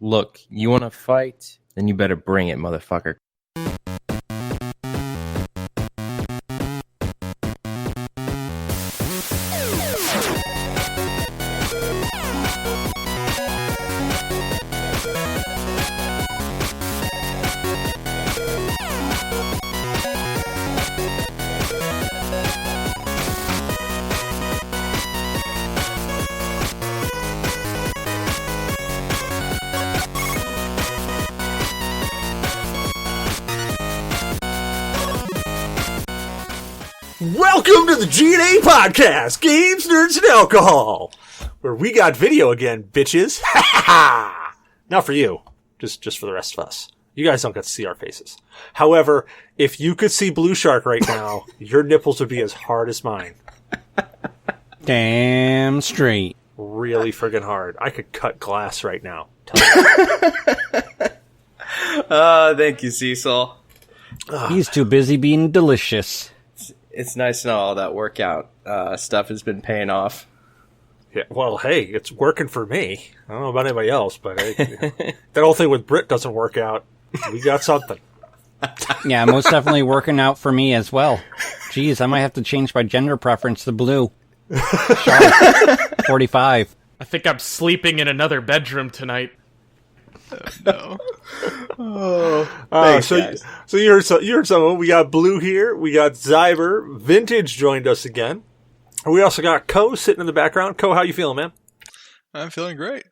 Look, you want to fight? Then you better bring it, motherfucker. Welcome to the G.N.A podcast, Games, Nerds, and Alcohol, where we got video again, bitches. Ha ha ha! Not for you, just for the rest of us. You guys don't get to see our faces. However, if you could see Blueshark right now, your nipples would be as hard as mine. Damn straight. Really friggin' hard. I could cut glass right now. Thank you, Cecil. He's too busy being delicious. It's nice to know all that workout stuff has been paying off. Yeah, well, hey, it's working for me. I don't know about anybody else, but that whole thing with Brit doesn't work out. We got something. Yeah, most definitely working out for me as well. Jeez, I might have to change my gender preference to blue. Sharp. 45. I think I'm sleeping in another bedroom tonight. No. So you heard some. We got Blue here. We got Zyber. Vintage joined us again. And we also got Ko sitting in the background. Ko, how you feeling, man? I'm feeling great.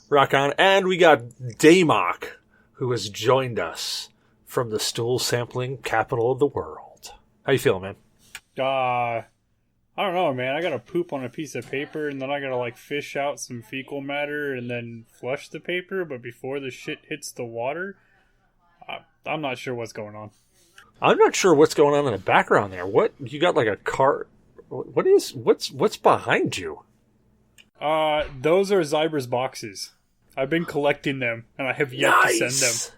Rock on. And we got Damok, who has joined us from the stool sampling capital of the world. How you feeling, man? I don't know, man. I gotta poop on a piece of paper, and then I gotta, fish out some fecal matter, and then flush the paper, but before the shit hits the water, I'm not sure what's going on. I'm not sure what's going on in the background there. What? You got, a cart? What's behind you? Those are Zyber's boxes. I've been collecting them, and I have yet to send them.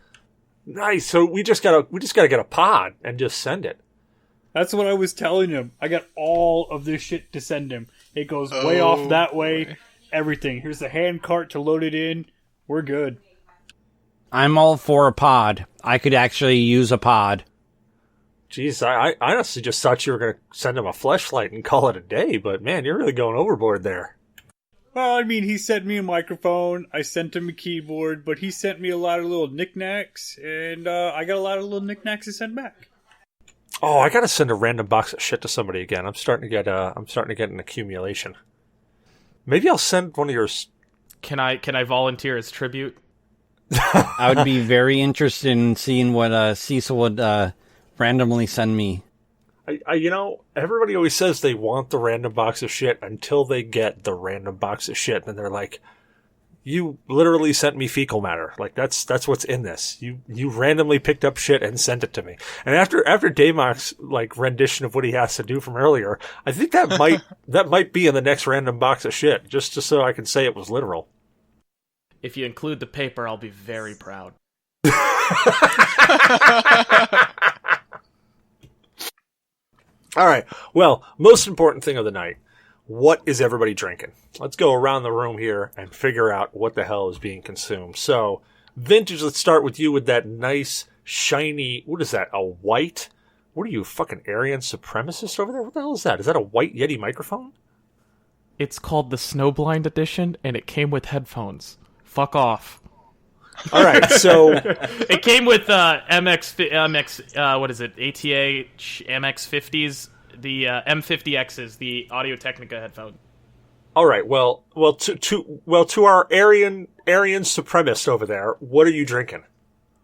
Nice. So we just gotta get a pod and just send it. That's what I was telling him. I got all of this shit to send him. It goes way off that way. Boy. Everything. Here's the hand cart to load it in. We're good. I'm all for a pod. I could actually use a pod. Jeez, I honestly just thought you were going to send him a fleshlight and call it a day, but man, you're really going overboard there. Well, I mean, he sent me a microphone, I sent him a keyboard, but he sent me a lot of little knickknacks, and I got a lot of little knickknacks to send back. Oh, I gotta send a random box of shit to somebody again. I'm starting to get an accumulation. Maybe I'll send one of yours. Can I volunteer as tribute? I would be very interested in seeing what Cecil would randomly send me. Everybody always says they want the random box of shit until they get the random box of shit, and they're like, "You literally sent me fecal matter. That's what's in this. You randomly picked up shit and sent it to me." And after Damok's rendition of what he has to do from earlier, I think that might be in the next random box of shit, just so I can say it was literal. If you include the paper, I'll be very proud. All right. Well, most important thing of the night. What is everybody drinking? Let's go around the room here and figure out what the hell is being consumed. So, Vintage, let's start with you with that nice, shiny, what is that, a white? What are you, fucking Aryan supremacist over there? What the hell is that? Is that a white Yeti microphone? It's called the Snowblind Edition, and it came with headphones. Fuck off. All right, so... It came with MX, what is it, ATA MX50s, the M50Xs, the Audio-Technica headphone. All right, well, to our Aryan supremacist over there, what are you drinking?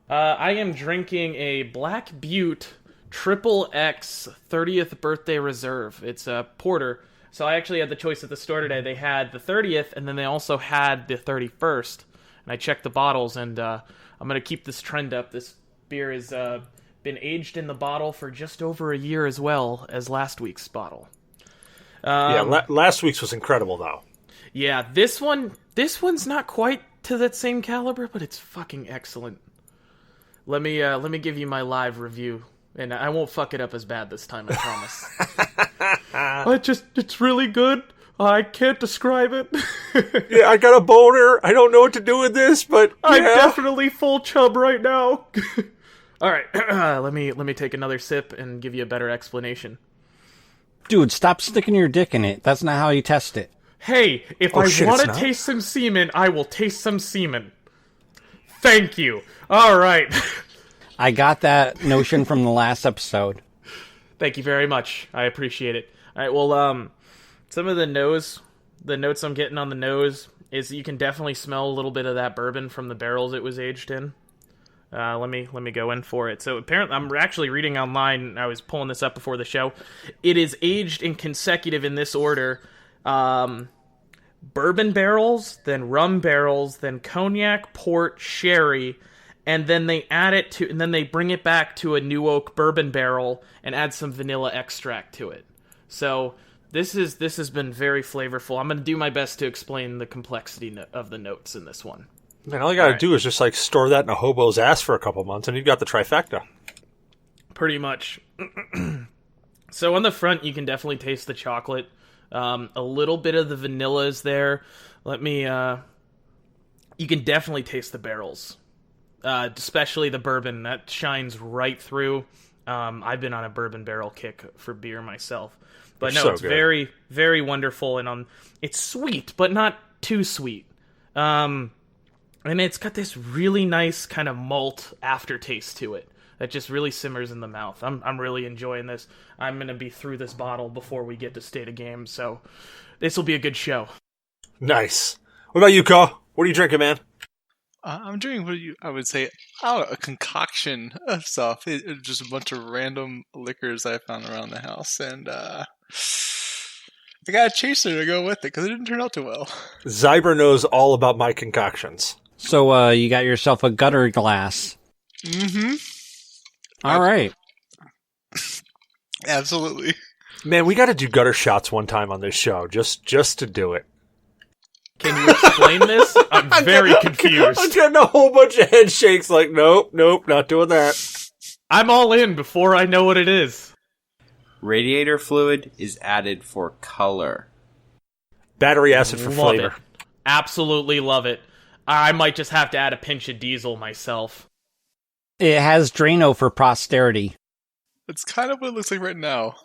I am drinking a Black Butte Triple X 30th Birthday Reserve. It's a porter. So I actually had the choice at the store today. They had the 30th, and then they also had the 31st. And I checked the bottles, and I'm going to keep this trend up. This beer has been aged in the bottle for just over a year as well as last week's bottle. Last week's was incredible, though. Yeah, this one's not quite to that same caliber, but it's fucking excellent. Let me give you my live review, and I won't fuck it up as bad this time, I promise. It's really good. I can't describe it. Yeah, I got a boner. I don't know what to do with this, but I'm yeah. definitely full chub right now. All right, let me take another sip and give you a better explanation. Dude, stop sticking your dick in it. That's not how you test it. Hey, if I want to taste some semen, I will taste some semen. Thank you. All right. I got that notion from the last episode. Thank you very much. I appreciate it. All right, well, some of the notes I'm getting on the nose is you can definitely smell a little bit of that bourbon from the barrels it was aged in. Let me go in for it. So apparently, I'm actually reading online. I was pulling this up before the show. It is aged in consecutive in this order: bourbon barrels, then rum barrels, then cognac, port, sherry, and then they add it to, and then they bring it back to a new oak bourbon barrel and add some vanilla extract to it. So this has been very flavorful. I'm going to do my best to explain the complexity of the notes in this one. Man, all you gotta do is just like store that in a hobo's ass for a couple months, and you've got the trifecta. Pretty much. So on the front, you can definitely taste the chocolate. A little bit of the vanilla is there. You can definitely taste the barrels, especially the bourbon that shines right through. I've been on a bourbon barrel kick for beer myself, but no, it's very, very wonderful, and it's sweet, but not too sweet. And it's got this really nice kind of malt aftertaste to it that just really simmers in the mouth. I'm really enjoying this. I'm going to be through this bottle before we get to State of Game, so this will be a good show. Nice. What about you, Ko? What are you drinking, man? I'm drinking I would say, a concoction of stuff. It's just a bunch of random liquors I found around the house, and I got a chaser to go with it because it didn't turn out too well. Zyber knows all about my concoctions. So, you got yourself a gutter glass. Mm-hmm. All right. Absolutely. Man, we got to do gutter shots one time on this show, just to do it. Can you explain this? I'm very confused. I'm getting a whole bunch of head shakes like, nope, not doing that. I'm all in before I know what it is. Radiator fluid is added for color. Battery acid for flavor. It. Absolutely love it. I might just have to add a pinch of diesel myself. It has Drano for posterity. That's kind of what it looks like right now.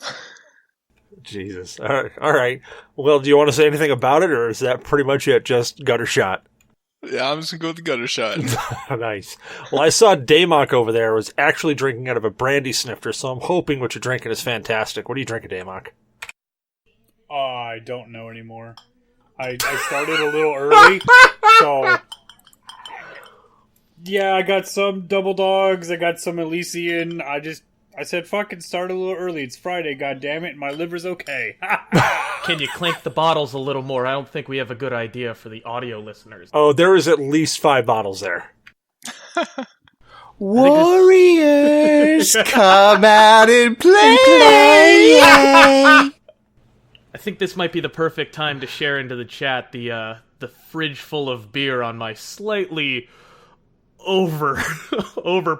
Jesus. All right. Well, do you want to say anything about it, or is that pretty much it? Just gutter shot? Yeah, I'm just going to go with the gutter shot. Nice. Well, I saw Damok over there was actually drinking out of a brandy snifter, so I'm hoping what you're drinking is fantastic. What are you drinking, Damok? I don't know anymore. I started a little early, so... Yeah, I got some Double Dogs, I got some Elysian, I said fucking start a little early, it's Friday, goddammit, and my liver's okay. Can you clink the bottles a little more? I don't think we have a good idea for the audio listeners. Oh, there is at least 5 bottles there. Warriors, come out and play! I think this might be the perfect time to share into the chat the fridge full of beer on my slightly over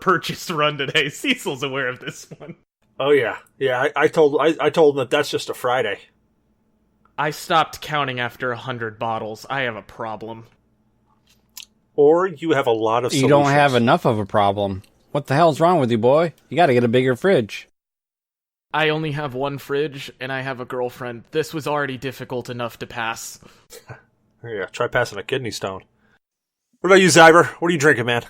purchased run today. Cecil's aware of this one. Oh yeah. I told him that's just a Friday. I stopped counting after 100 bottles. I have a problem. Or you have a lot of solutions. You don't have enough of a problem. What the hell's wrong with you, boy? You got to get a bigger fridge. I only have one fridge, and I have a girlfriend. This was already difficult enough to pass. Yeah, try passing a kidney stone. What about you, Zyber? What are you drinking, man?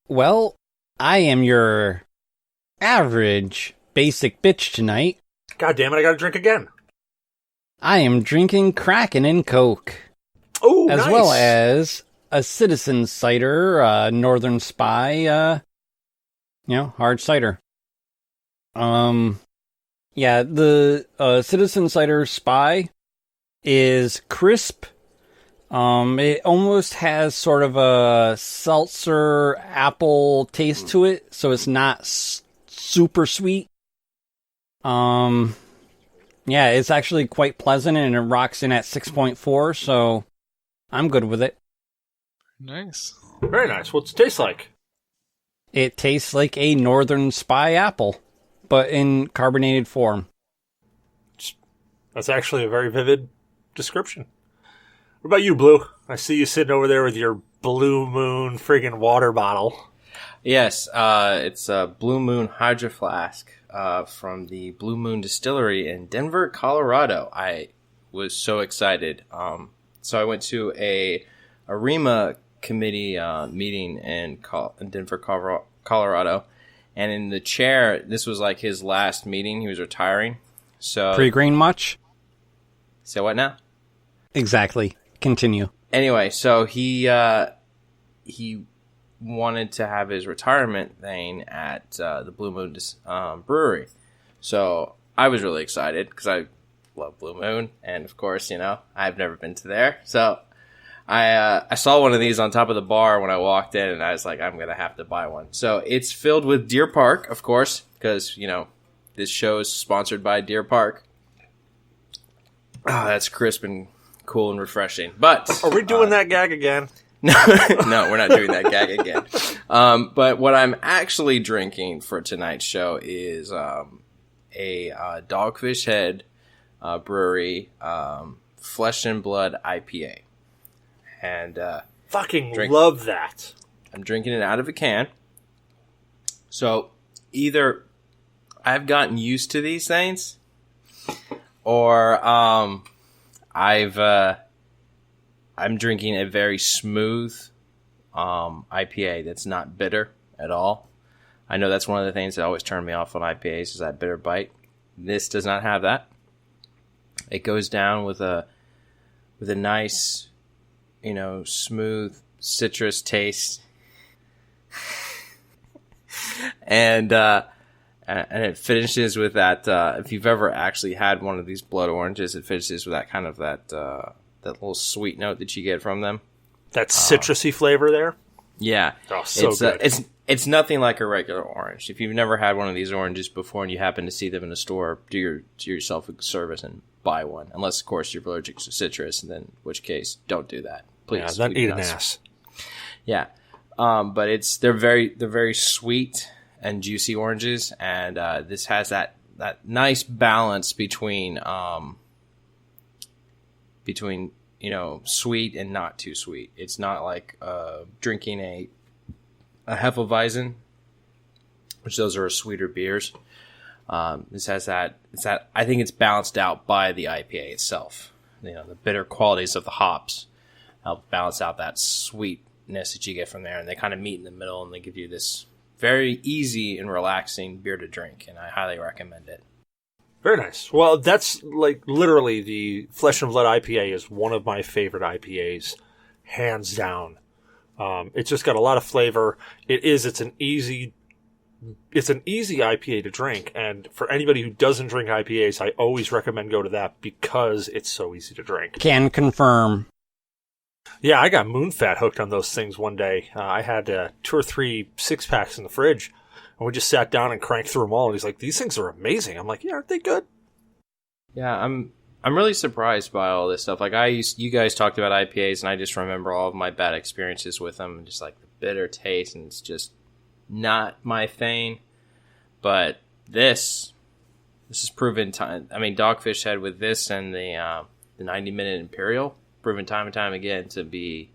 Well, I am your average basic bitch tonight. God damn it, I gotta drink again. I am drinking Kraken and Coke. Oh, as nice. well as a Citizen Cider, Northern Spy, hard cider. Yeah, the Citizen Cider Spy is crisp. It almost has sort of a seltzer apple taste to it, so it's not super sweet. Yeah, it's actually quite pleasant, and it rocks in at 6.4, so I'm good with it. Nice. Very nice. What's it taste like? It tastes like a Northern Spy apple, but in carbonated form. That's actually a very vivid description. What about you, Blue? I see you sitting over there with your Blue Moon friggin' water bottle. Yes, it's a Blue Moon Hydro Flask from the Blue Moon Distillery in Denver, Colorado. I was so excited. So I went to a REMA committee meeting in Denver, Colorado. And in the chair, this was like his last meeting. He was retiring. So Pre-green much? Say what now? Exactly. Continue. Anyway, so he wanted to have his retirement thing at the Blue Moon Brewery. So I was really excited because I love Blue Moon. And of course, you know, I've never been to there. So I saw one of these on top of the bar when I walked in, and I was like, I'm going to have to buy one. So it's filled with Deer Park, of course, because, you know, this show is sponsored by Deer Park. Oh, that's crisp and cool and refreshing. But are we doing that gag again? No, we're not doing that gag again. But what I'm actually drinking for tonight's show is a Dogfish Head Brewery Flesh and Blood IPA. And love that. I'm drinking it out of a can. So either I've gotten used to these things, or I'm drinking a very smooth IPA that's not bitter at all. I know that's one of the things that always turned me off on IPAs is that bitter bite. This does not have that. It goes down with a nice, you know, smooth citrus taste, and it finishes with that. If you've ever actually had one of these blood oranges, it finishes with that kind of that little sweet note that you get from them. That citrusy flavor there. Yeah, so good. It's nothing like a regular orange. If you've never had one of these oranges before and you happen to see them in a store, do yourself a service and buy one. Unless, of course, you're allergic to citrus, and then in which case, don't do that. Please, don't eat an ass. Yeah, but they're very sweet and juicy oranges, and this has that nice balance between you know, sweet and not too sweet. It's not like drinking a Hefeweizen, which those are sweeter beers. This has that. I think it's balanced out by the IPA itself. You know, the bitter qualities of the hops help balance out that sweetness that you get from there, and they kind of meet in the middle, and they give you this very easy and relaxing beer to drink, and I highly recommend it. Very nice. Well, that's like literally the Flesh and Blood IPA is one of my favorite IPAs, hands down. It's just got a lot of flavor. It's an easy IPA to drink, and for anybody who doesn't drink IPAs, I always recommend go to that because it's so easy to drink. Can confirm. Yeah, I got Moonfat hooked on those things one day. I had 2 or 3 6-packs in the fridge, and we just sat down and cranked through them all. And he's like, "These things are amazing." I'm like, "Yeah, aren't they good?" Yeah, I'm really surprised by all this stuff. Like you guys talked about IPAs, and I just remember all of my bad experiences with them, and just like the bitter taste, and it's just not my thing. But this is proven time. I mean, Dogfish Head with this and the 90-minute Imperial, proven time and time again to be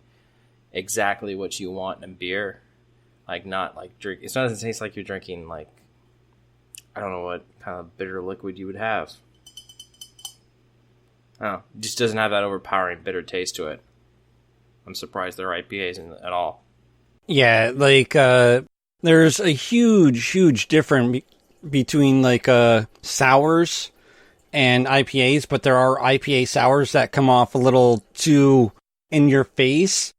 exactly what you want in a beer. Like, not like drink. It doesn't taste like you're drinking, like, I don't know what kind of bitter liquid you would have. I don't know. It just doesn't have that overpowering bitter taste to it. I'm surprised there are IPAs at all. Yeah, like, there's a huge difference between, like, sours and IPAs, but there are IPA sours that come off a little too in your face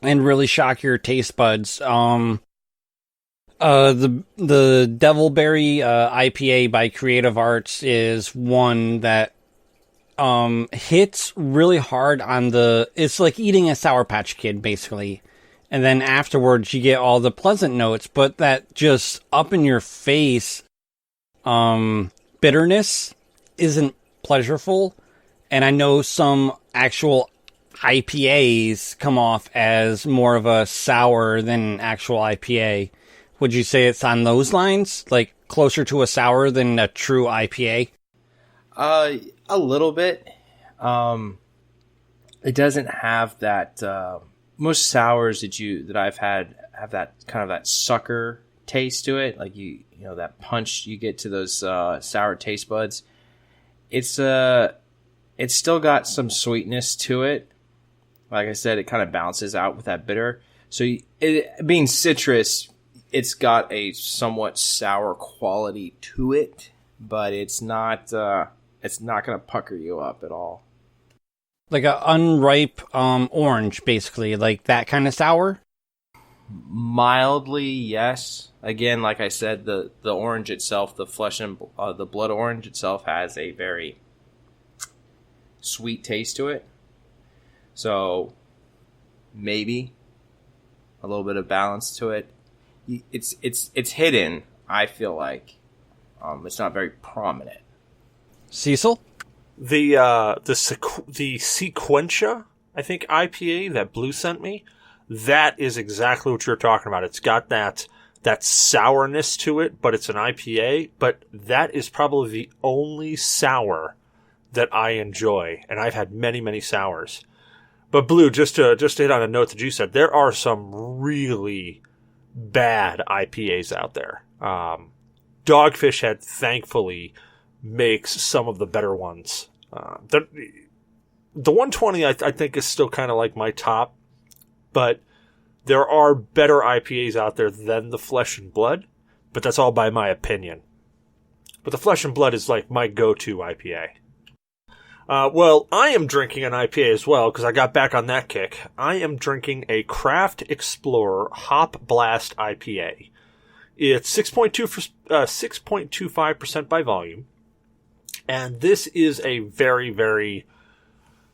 and really shock your taste buds. The Devilberry IPA by Creative Arts is one that hits really hard on it's like eating a Sour Patch Kid, basically. And then afterwards, you get all the pleasant notes, but that just up in your face bitterness isn't pleasurable. And I know some actual IPAs come off as more of a sour than an actual IPA. Would you say it's on those lines? Like closer to a sour than a true IPA? A little bit. It doesn't have that. Most sours that I've had have that kind of that sucker taste to it, like you know that punch you get to those sour taste buds. It's still got some sweetness to it. Like I said, it kind of balances out with that bitter. So being citrus, it's got a somewhat sour quality to it, but it's not going to pucker you up at all. Like an unripe orange, basically, like that kind of sour? Mildly, yes. Again, like I said, the orange itself, the flesh and the blood orange itself has a very sweet taste to it. So maybe a little bit of balance to it. It's hidden, I feel like. It's not very prominent. Cecil? The Sequentia, I think, IPA that Blue sent me, that is exactly what you're talking about. It's got that sourness to it, but it's an IPA. But that is probably the only sour that I enjoy, and I've had many, many sours. But Blue, just to hit on a note that you said, there are some really bad IPAs out there. Dogfish Head, thankfully, makes some of the better ones. The 120, I think, is still kind of like my top, but there are better IPAs out there than the Flesh and Blood, but that's all by my opinion. But the Flesh and Blood is like my go-to IPA. Well, I am drinking an IPA as well, because I got back on that kick. I am drinking a Craft Explorer Hop Blast IPA. It's 6.25% by volume. And this is a very, very,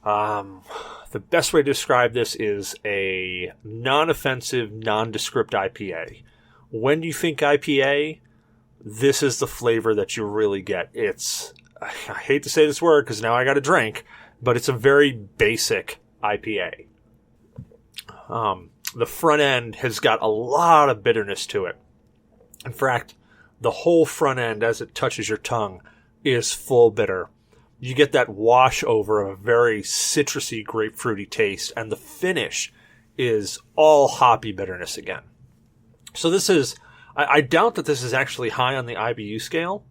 the best way to describe this is a non-offensive, nondescript IPA. When you think IPA, this is the flavor that you really get. I hate to say this word because now I got to drink, but it's a very basic IPA. The front end has got a lot of bitterness to it. In fact, the whole front end, as it touches your tongue, is full bitter. You get that wash over of a very citrusy, grapefruity taste, and the finish is all hoppy bitterness again. So this is, I doubt that this is actually high on the IBU scale,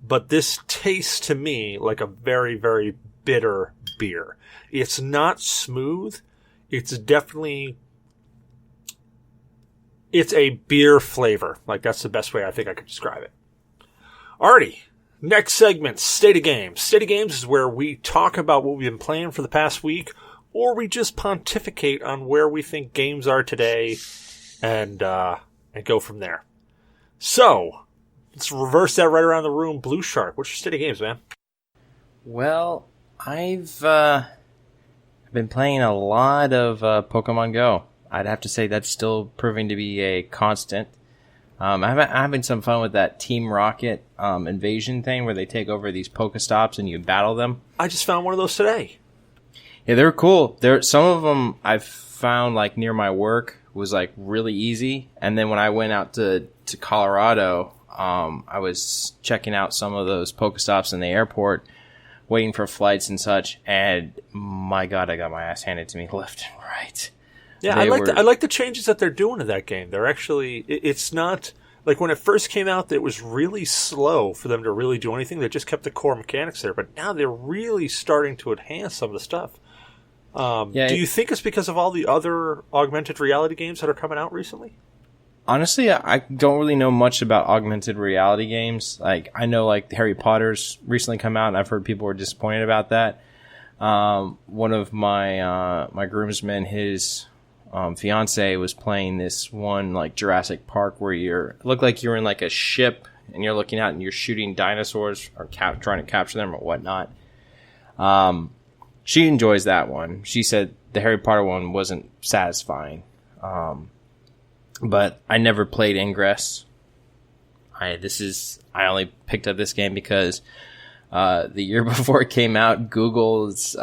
but this tastes to me like a very, very bitter beer. It's not smooth. It's a beer flavor. Like, that's the best way I think I could describe it. Alrighty. Next segment, State of Games. State of Games is where we talk about what we've been playing for the past week, or we just pontificate on where we think games are today, and go from there. So, let's reverse that right around the room. Blueshark, what's your State of Games, man? Well, I've been playing a lot of Pokemon Go. I'd have to say that's still proving to be a constant. I'm having some fun with that Team Rocket invasion thing where they take over these Pokestops and you battle them. I just found one of those today. Yeah, they're cool. Some of them I've found like near my work was like really easy. And then when I went out to Colorado, I was checking out some of those Pokestops in the airport, waiting for flights and such. And my God, I got my ass handed to me left and right. Yeah, I like the changes that they're doing to that game. They're actually, it's not, like when it first came out, it was really slow for them to really do anything. They just kept the core mechanics there, but now they're really starting to enhance some of the stuff. Do you think it's because of all the other augmented reality games that are coming out recently? Honestly, I don't really know much about augmented reality games. Like, I know like Harry Potter's recently come out, and I've heard people were disappointed about that. One of my groomsmen, his fiance was playing this one like Jurassic Park where it looked like you're in like a ship and you're looking out and you're shooting dinosaurs or trying to capture them or whatnot. She enjoys that one. She said the Harry Potter one wasn't satisfying. But I never played Ingress. I only picked up this game because the year before it came out, Google's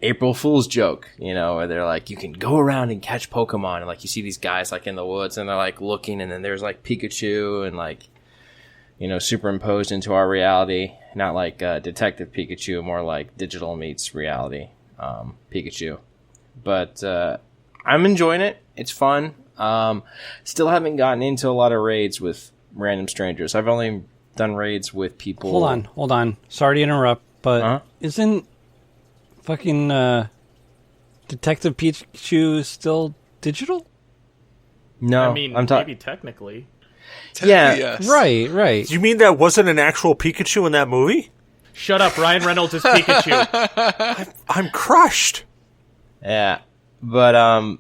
April Fool's joke, where they're like, you can go around and catch Pokemon, and like you see these guys like in the woods and they're like looking, and then there's like Pikachu and like, superimposed into our reality. Not like Detective Pikachu, more like digital meets reality Pikachu. But I'm enjoying it. It's fun. Still haven't gotten into a lot of raids with random strangers. I've only done raids with people. Hold on. Sorry to interrupt, but isn't fucking Detective Pikachu still digital? No, I mean, I'm maybe technically. Yeah, yes. Right. You mean that wasn't an actual Pikachu in that movie? Shut up, Ryan Reynolds is Pikachu. I'm crushed. Yeah, but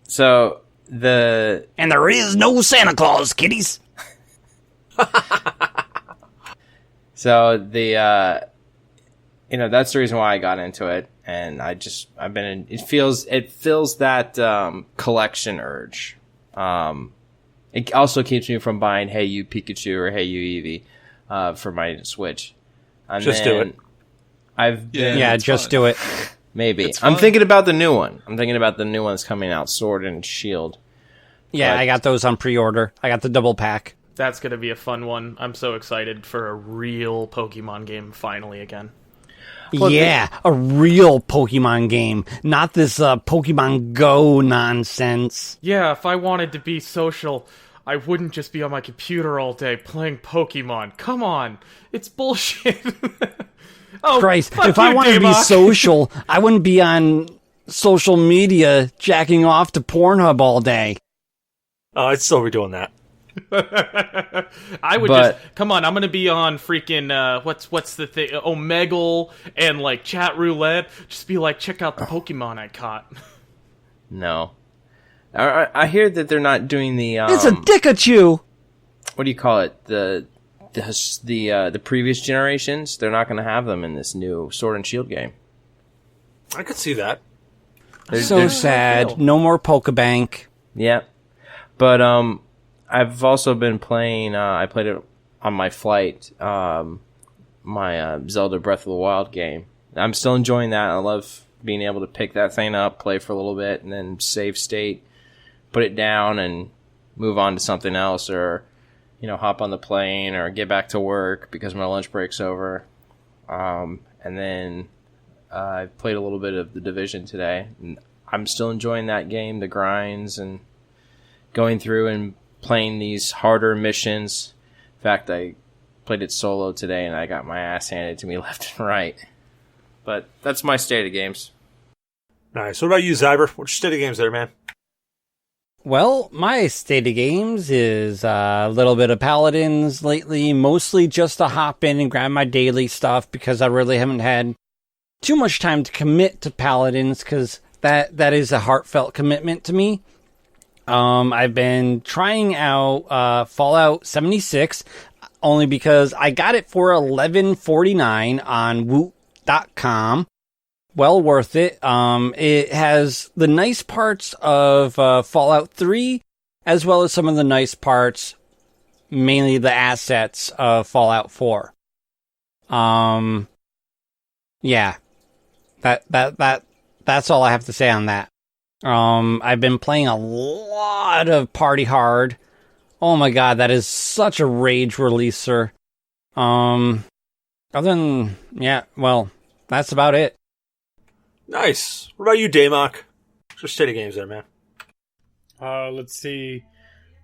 so the And there is no Santa Claus, kiddies. so the that's the reason why I got into it, and I've been in. It fills that collection urge. It also keeps me from buying Hey You Pikachu or Hey You Eevee for my Switch. And just do it. I've been Just do it. maybe. I'm thinking about the new one. I'm thinking about the new one that's coming out, Sword and Shield. Yeah, But- I got those on pre-order. I got the double pack. That's going to be a fun one. I'm so excited for a real Pokemon game finally again. A real Pokemon game, not this Pokemon Go nonsense. Yeah, if I wanted to be social, I wouldn't just be on my computer all day playing Pokemon. Come on. It's bullshit. Oh, Christ, fuck if I you, wanted to be Damok. social, I wouldn't be on social media jacking off to Pornhub all day. I'd still be doing that. I would But- just come on. I'm gonna be on freaking what's the thing? Omegle and like chat roulette. Just be like, check out the Pokemon I caught. No, I hear that they're not doing the. It's a Dikachu! What do you call it? The previous generations. They're not going to have them in this new Sword and Shield game. I could see that. So sad. No more Pokebank. Yeah, but I've also been playing. I played it on my flight. My Zelda Breath of the Wild game. I'm still enjoying that. I love being able to pick that thing up, play for a little bit, and then save state, put it down, and move on to something else, or hop on the plane, or get back to work because my lunch break's over. And then I played a little bit of The Division today. And I'm still enjoying that game, the grinds, and going through and playing these harder missions. In fact, I played it solo today, and I got my ass handed to me left and right. But that's my state of games. Nice. What about you, Zyber? What's your state of games there, man? Well, my state of games is a little bit of Paladins lately, mostly just to hop in and grab my daily stuff because I really haven't had too much time to commit to Paladins because that is a heartfelt commitment to me. I've been trying out Fallout 76 only because I got it for $11.49 on Woot.com. Well worth it. It has the nice parts of Fallout 3, as well as some of the nice parts, mainly the assets of Fallout 4. Yeah, that's all I have to say on that. I've been playing a lot of Party Hard. Oh my god, that is such a rage releaser. Other than, that's about it. Nice. What about you, Damok? What's your state of games there, man? Let's see.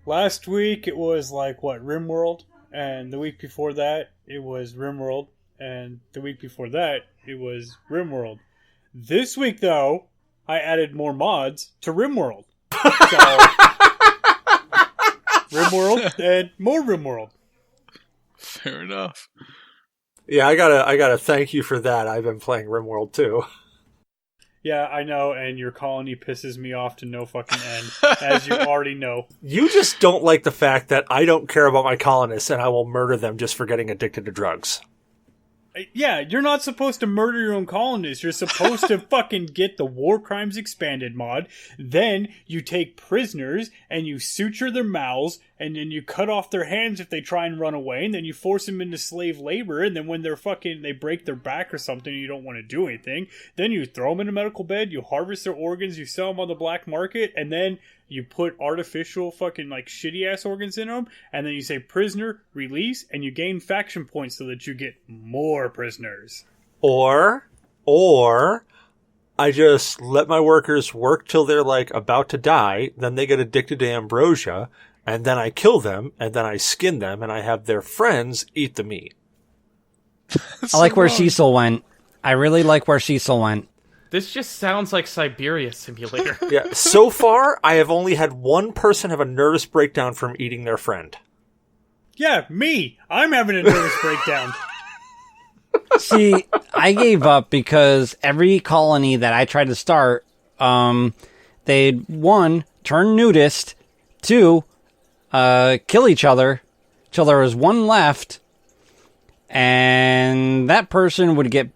Last week it was RimWorld, and the week before that it was RimWorld, and the week before that it was RimWorld. This week, though, I added more mods to RimWorld. So, RimWorld and more RimWorld. Fair enough. Yeah, I gotta thank you for that. I've been playing RimWorld too. Yeah, I know, and your colony pisses me off to no fucking end, as you already know. You just don't like the fact that I don't care about my colonists and I will murder them just for getting addicted to drugs. Yeah, you're not supposed to murder your own colonists. You're supposed to fucking get the War Crimes Expanded mod. Then you take prisoners and you suture their mouths, and then you cut off their hands if they try and run away, and then you force them into slave labor, and then when they break their back or something and you don't want to do anything, then you throw them in a medical bed, you harvest their organs, you sell them on the black market, and then you put artificial fucking like shitty ass organs in them, and then you say prisoner release, and you gain faction points so that you get more prisoners. Or I just let my workers work till they're like about to die, then they get addicted to ambrosia, and then I kill them, and then I skin them, and I have their friends eat the meat. I like where Cecil went. I really like where Cecil went. This just sounds like Siberia Simulator. Yeah, so far, I have only had one person have a nervous breakdown from eating their friend. Yeah, me. I'm having a nervous breakdown. See, I gave up because every colony that I tried to start, they'd, 1, turn nudist, 2, kill each other, till there was one left, and that person would get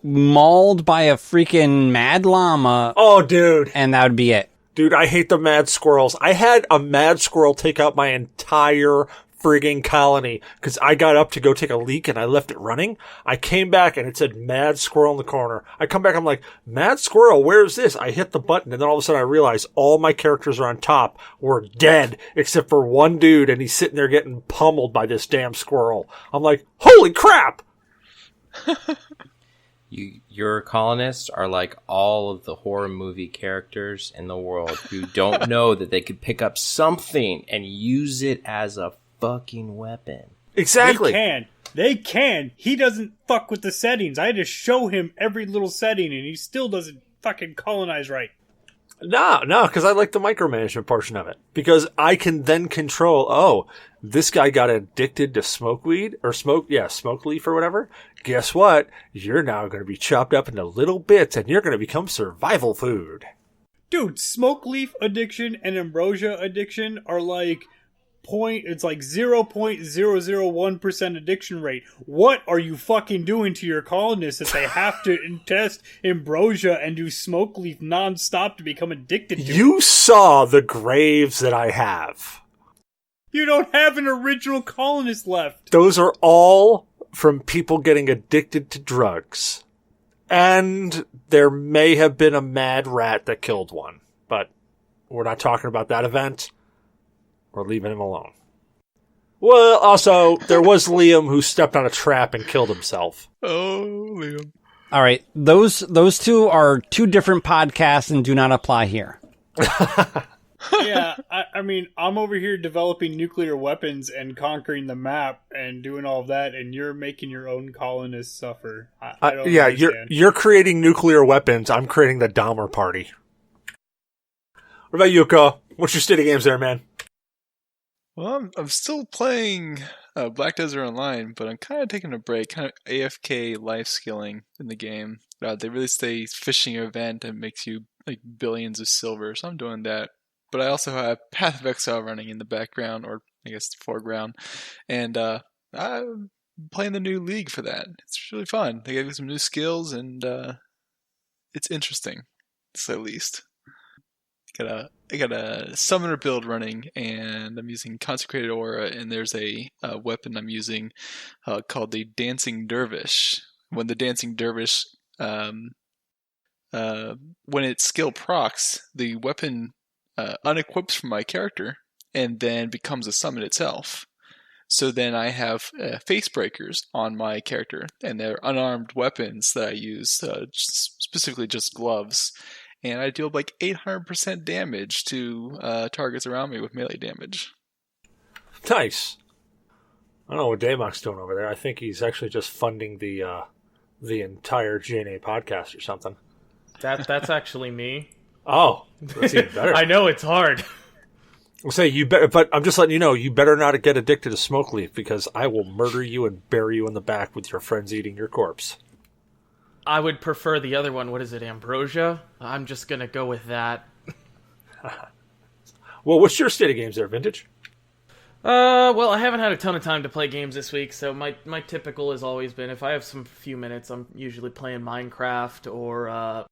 mauled by a freaking mad llama. Oh, dude. And that would be it. Dude, I hate the mad squirrels. I had a mad squirrel take out my entire frigging colony because I got up to go take a leak and I left it running. I came back and it said mad squirrel in the corner. I come back, I'm like, mad squirrel, where's this? I hit the button and then all of a sudden I realize all my characters are on top were dead except for one dude and he's sitting there getting pummeled by this damn squirrel. I'm like, holy crap! Your colonists are like all of the horror movie characters in the world who don't know that they could pick up something and use it as a fucking weapon. Exactly. They can. He doesn't fuck with the settings. I had to show him every little setting and he still doesn't fucking colonize right. No, because I like the micromanagement portion of it. Because I can then control, this guy got addicted to smoke leaf or whatever. Guess what? You're now going to be chopped up into little bits and you're going to become survival food. Dude, smoke leaf addiction and ambrosia addiction are like it's like 0.001% addiction rate. What are you fucking doing to your colonists that they have to ingest ambrosia and do smoke leaf nonstop to become addicted to? You saw the graves that I have. You don't have an original colonist left. Those are all from people getting addicted to drugs. And there may have been a mad rat that killed one. But we're not talking about that event. We're leaving him alone. Well, also, there was Liam who stepped on a trap and killed himself. Oh, Liam. All right. Those two are two different podcasts and do not apply here. Yeah, I mean, I'm over here developing nuclear weapons and conquering the map and doing all of that, and you're making your own colonists suffer. I don't understand. You're creating nuclear weapons. I'm creating the Dahmer party. What about Yuko? What's your state of games there, man? Well, I'm still playing Black Desert Online, but I'm kind of taking a break, kind of AFK life skilling in the game. They released a fishing event that makes you like billions of silver, so I'm doing that. But I also have Path of Exile running in the background, or I guess the foreground, and I'm playing the new league for that. It's really fun. They gave me some new skills, and it's interesting, to say the least. I got a summoner build running, and I'm using Consecrated Aura, and there's a weapon I'm using called the Dancing Dervish. When the Dancing Dervish, when its skill procs, the weapon unequips from my character, and then becomes a summon itself. So then I have face breakers on my character, and they're unarmed weapons that I use, specifically just gloves. And I deal like 800% damage to targets around me with melee damage. Nice. I don't know what Damok's doing over there. I think he's actually just funding the entire G.N.A podcast or something. That's actually me. Oh, that's even better. I know it's hard. I'll say you better, but I'm just letting you know, you better not get addicted to smoke leaf because I will murder you and bury you in the back with your friends eating your corpse. I would prefer the other one. What is it, ambrosia? I'm just going to go with that. Well, what's your state of games there, Vintage? Well, I haven't had a ton of time to play games this week, so my typical has always been, if I have some few minutes, I'm usually playing Minecraft or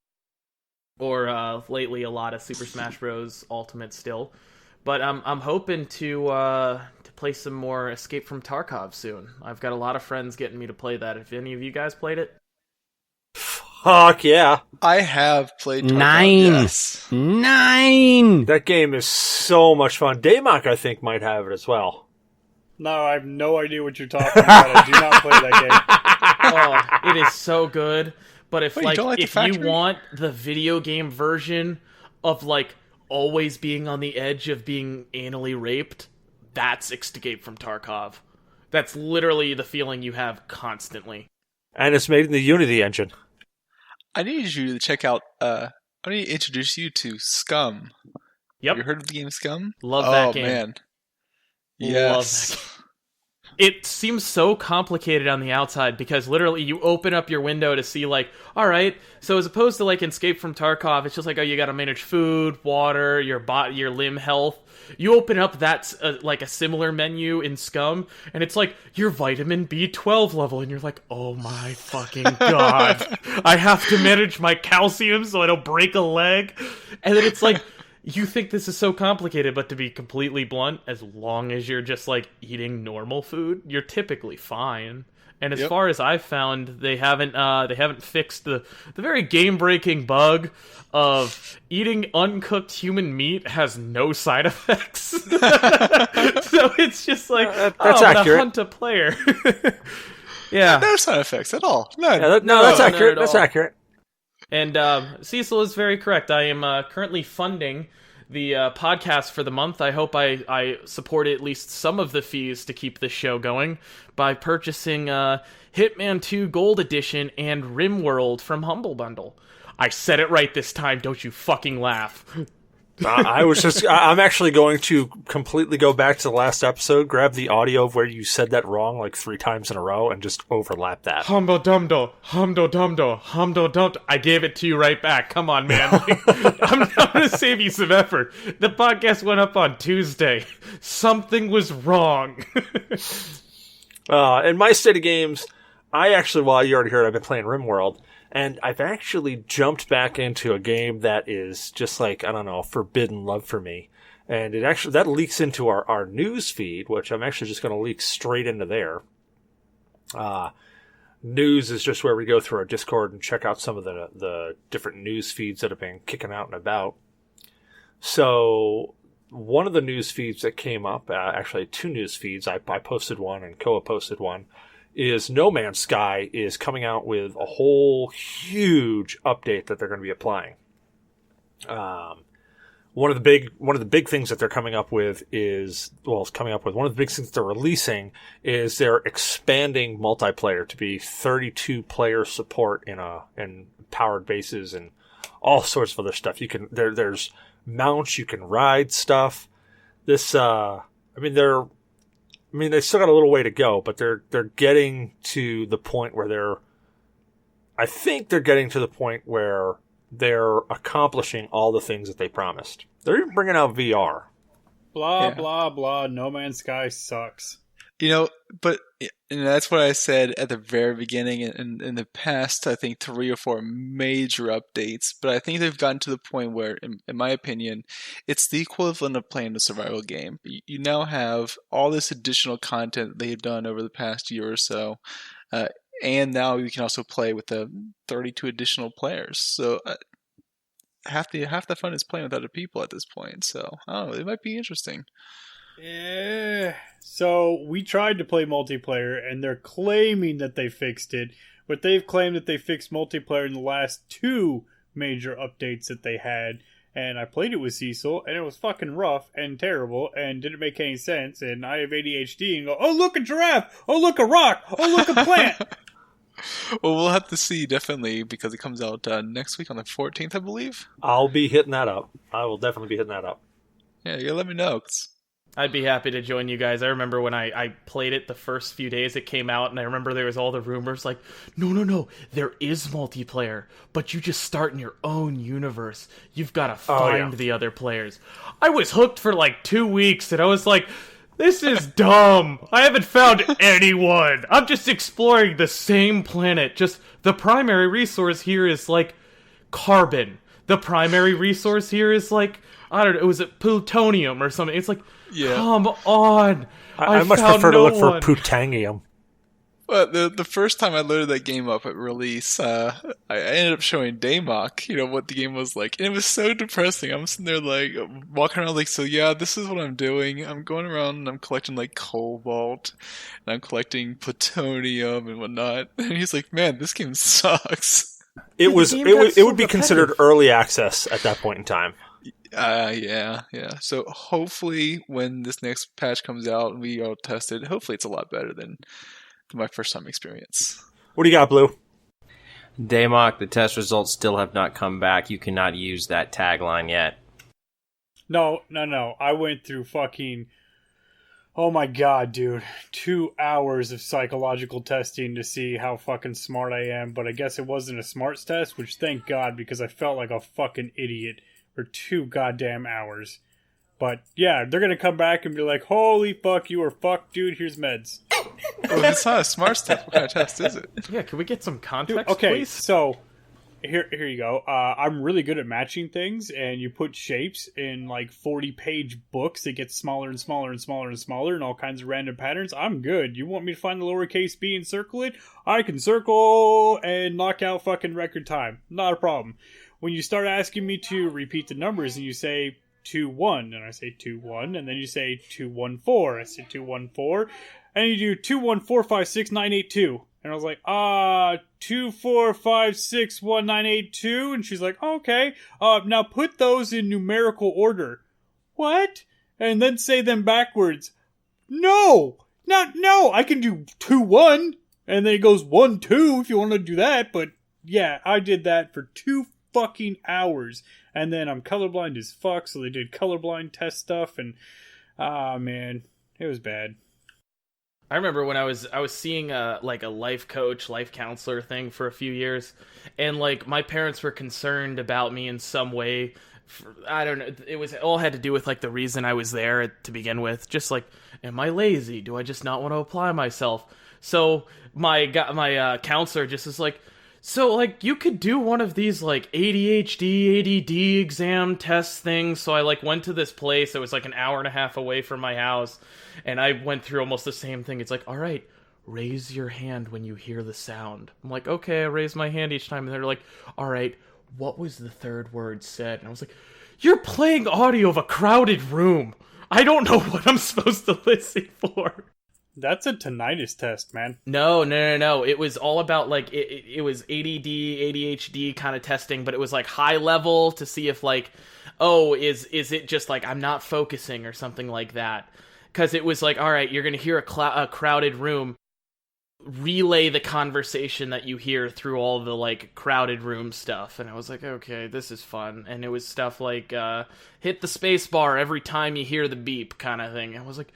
lately a lot of Super Smash Bros. Ultimate still. But I'm hoping to play some more Escape from Tarkov soon. I've got a lot of friends getting me to play that. If any of you guys played it? Fuck yeah. I have played Tarkov, 9. yes. 9. That game is so much fun. Damok, I think, might have it as well. No, I have no idea what you're talking about. I do not play that Oh, it is so good. But if Wait, you don't like the if you factory? want the video game version of like always being on the edge of being anally raped, that's Escape from Tarkov. That's literally the feeling you have constantly. And it's made in the Unity engine. I need you to check out. I need to introduce you to Scum. Yep. You heard of the game Scum? Love that game. Oh man. Love Yes. that game. It seems so complicated on the outside because literally you open up your window to see like, all right, so as opposed to like Escape from Tarkov, it's just like, oh, you got to manage food, water, your limb health. You open up that's like a similar menu in Scum, and it's like your vitamin B12 level, and you're like, oh my fucking god, I have to manage my calcium so I don't break a leg, and then it's like. You think this is so complicated, but to be completely blunt, as long as you're just like eating normal food, you're typically fine. And as far as I've found, they haven't fixed the very game breaking bug of eating uncooked human meat has no side effects. So it's just like that's I'm gonna accurate. hunt a player. Yeah. No side effects at all. None. Yeah, that's not accurate. at That's all. accurate. And Cecil is very correct. I am currently funding the podcast for the month. I hope I support at least some of the fees to keep this show going by purchasing Hitman 2 Gold Edition and RimWorld from Humble Bundle. I said it right this time. Don't you fucking laugh. I'm actually going to completely go back to the last episode, grab the audio of where you said that wrong like 3 times in a row, and just overlap that. Humdo dumdo, humdo dumdo, humdo dumdo. I gave it to you right back. Come on, man. I'm going to save you some effort. The podcast went up on Tuesday. Something was wrong. In my state of games, well, you already heard, I've been playing RimWorld, and I've actually jumped back into a game that is just like, I don't know, forbidden love for me. And that leaks into our news feed, which I'm actually just going to leak straight into there. News is just where we go through our Discord and check out some of the different news feeds that have been kicking out and about. So one of the news feeds that came up, actually 2 news feeds, I posted one and Koa posted one, is No Man's Sky is coming out with a whole huge update that they're going to be applying. One of the big things that they're coming up with one of the big things that they're releasing is they're expanding multiplayer to be 32 player support in powered bases and all sorts of other stuff. There's mounts, you can ride stuff. They still got a little way to go, but they're getting to the point where they're accomplishing all the things that they promised. They're even bringing out VR. Blah, blah, blah. No Man's Sky sucks. But that's what I said at the very beginning. In the past, I think 3 or 4 major updates. But I think they've gotten to the point where, in my opinion, it's the equivalent of playing a survival game. You now have all this additional content they've done over the past year or so. And now you can also play with the 32 additional players. So half the fun is playing with other people at this point. So I don't know, it might be interesting. Yeah. So we tried to play multiplayer, and they're claiming that they fixed it, but they've claimed that they fixed multiplayer in the last 2 major updates that they had. And I played it with Cecil, and it was fucking rough and terrible and didn't make any sense. And I have ADHD and go, oh, look, a giraffe! Oh, look, a rock! Oh, look, a plant! Well, we'll have to see, definitely, because it comes out next week on the 14th, I believe. I'll be hitting that up. I will definitely be hitting that up. Yeah, you gotta let me know. I'd be happy to join you guys. I remember when I played it the first few days it came out, and I remember there was all the rumors like, no, there is multiplayer, but you just start in your own universe. You've got to find the other players. I was hooked for like 2 weeks, and I was like, this is dumb. I haven't found anyone. I'm just exploring the same planet. Just the primary resource here is like carbon. The primary resource here is like, I don't know, was it plutonium or something? It's like, come on. I much found prefer to no look for one. plutangium. But the first time I loaded that game up at release, I ended up showing Damok, what the game was like. And it was so depressing. I'm sitting there like walking around like, so yeah, this is what I'm doing. I'm going around and I'm collecting like cobalt and I'm collecting plutonium and whatnot. And he's like, man, this game sucks. It would be considered early access at that point in time. Yeah. So hopefully when this next patch comes out and we all test it, hopefully it's a lot better than my first time experience. What do you got, Blue? Damok, the test results still have not come back. You cannot use that tagline yet. No. I went through fucking... Oh my god, dude. 2 hours of psychological testing to see how fucking smart I am, but I guess it wasn't a smarts test, which thank god, because I felt like a fucking idiot for 2 goddamn hours. But yeah, they're gonna come back and be like, holy fuck, you are fucked, dude, here's meds. Well, if it's not a smarts test, what kind of test is it? Yeah, can we get some context, Dude, okay, please? so here you go. I'm really good at matching things, and you put shapes in like 40-page books that get smaller and smaller and smaller and smaller, and all kinds of random patterns. I'm good. You want me to find the lowercase b and circle it? I can circle and knock out fucking record time. Not a problem. When you start asking me to repeat the numbers, and you say 2-1, and I say 2-1, and then you say 2-1-4, I say 2-1-4, and you do 2-1-4-5-6-9-8-2. And I was like, 2-4-5-6-1-9-8-2. And she's like, okay, now put those in numerical order. What? And then say them backwards. No, I can do 2-1, and then it goes 1-2 if you want to do that. But yeah, I did that for 2 fucking hours. And then I'm colorblind as fuck, so they did colorblind test stuff, and man, it was bad. I remember when I was seeing a life coach, life counselor thing for a few years, and like my parents were concerned about me in some way. I don't know. It all had to do with like the reason I was there to begin with. Just like, am I lazy? Do I just not want to apply myself? So my counselor just is like, so like you could do one of these like ADHD, ADD exam test things. So I like went to this place that was like an hour and a half away from my house. And I went through almost the same thing. It's like, all right, raise your hand when you hear the sound. I'm like, okay, I raise my hand each time. And they're like, all right, what was the third word said? And I was like, you're playing audio of a crowded room. I don't know what I'm supposed to listen for. That's a tinnitus test, man. No. It was all about, like, it was ADD, ADHD kind of testing, but it was, like, high level to see if, like, oh, is it just, like, I'm not focusing or something like that. Because it was like, all right, you're going to hear a crowded room, relay the conversation that you hear through all the, like, crowded room stuff. And I was like, okay, this is fun. And it was stuff like, hit the space bar every time you hear the beep kind of thing. I was like,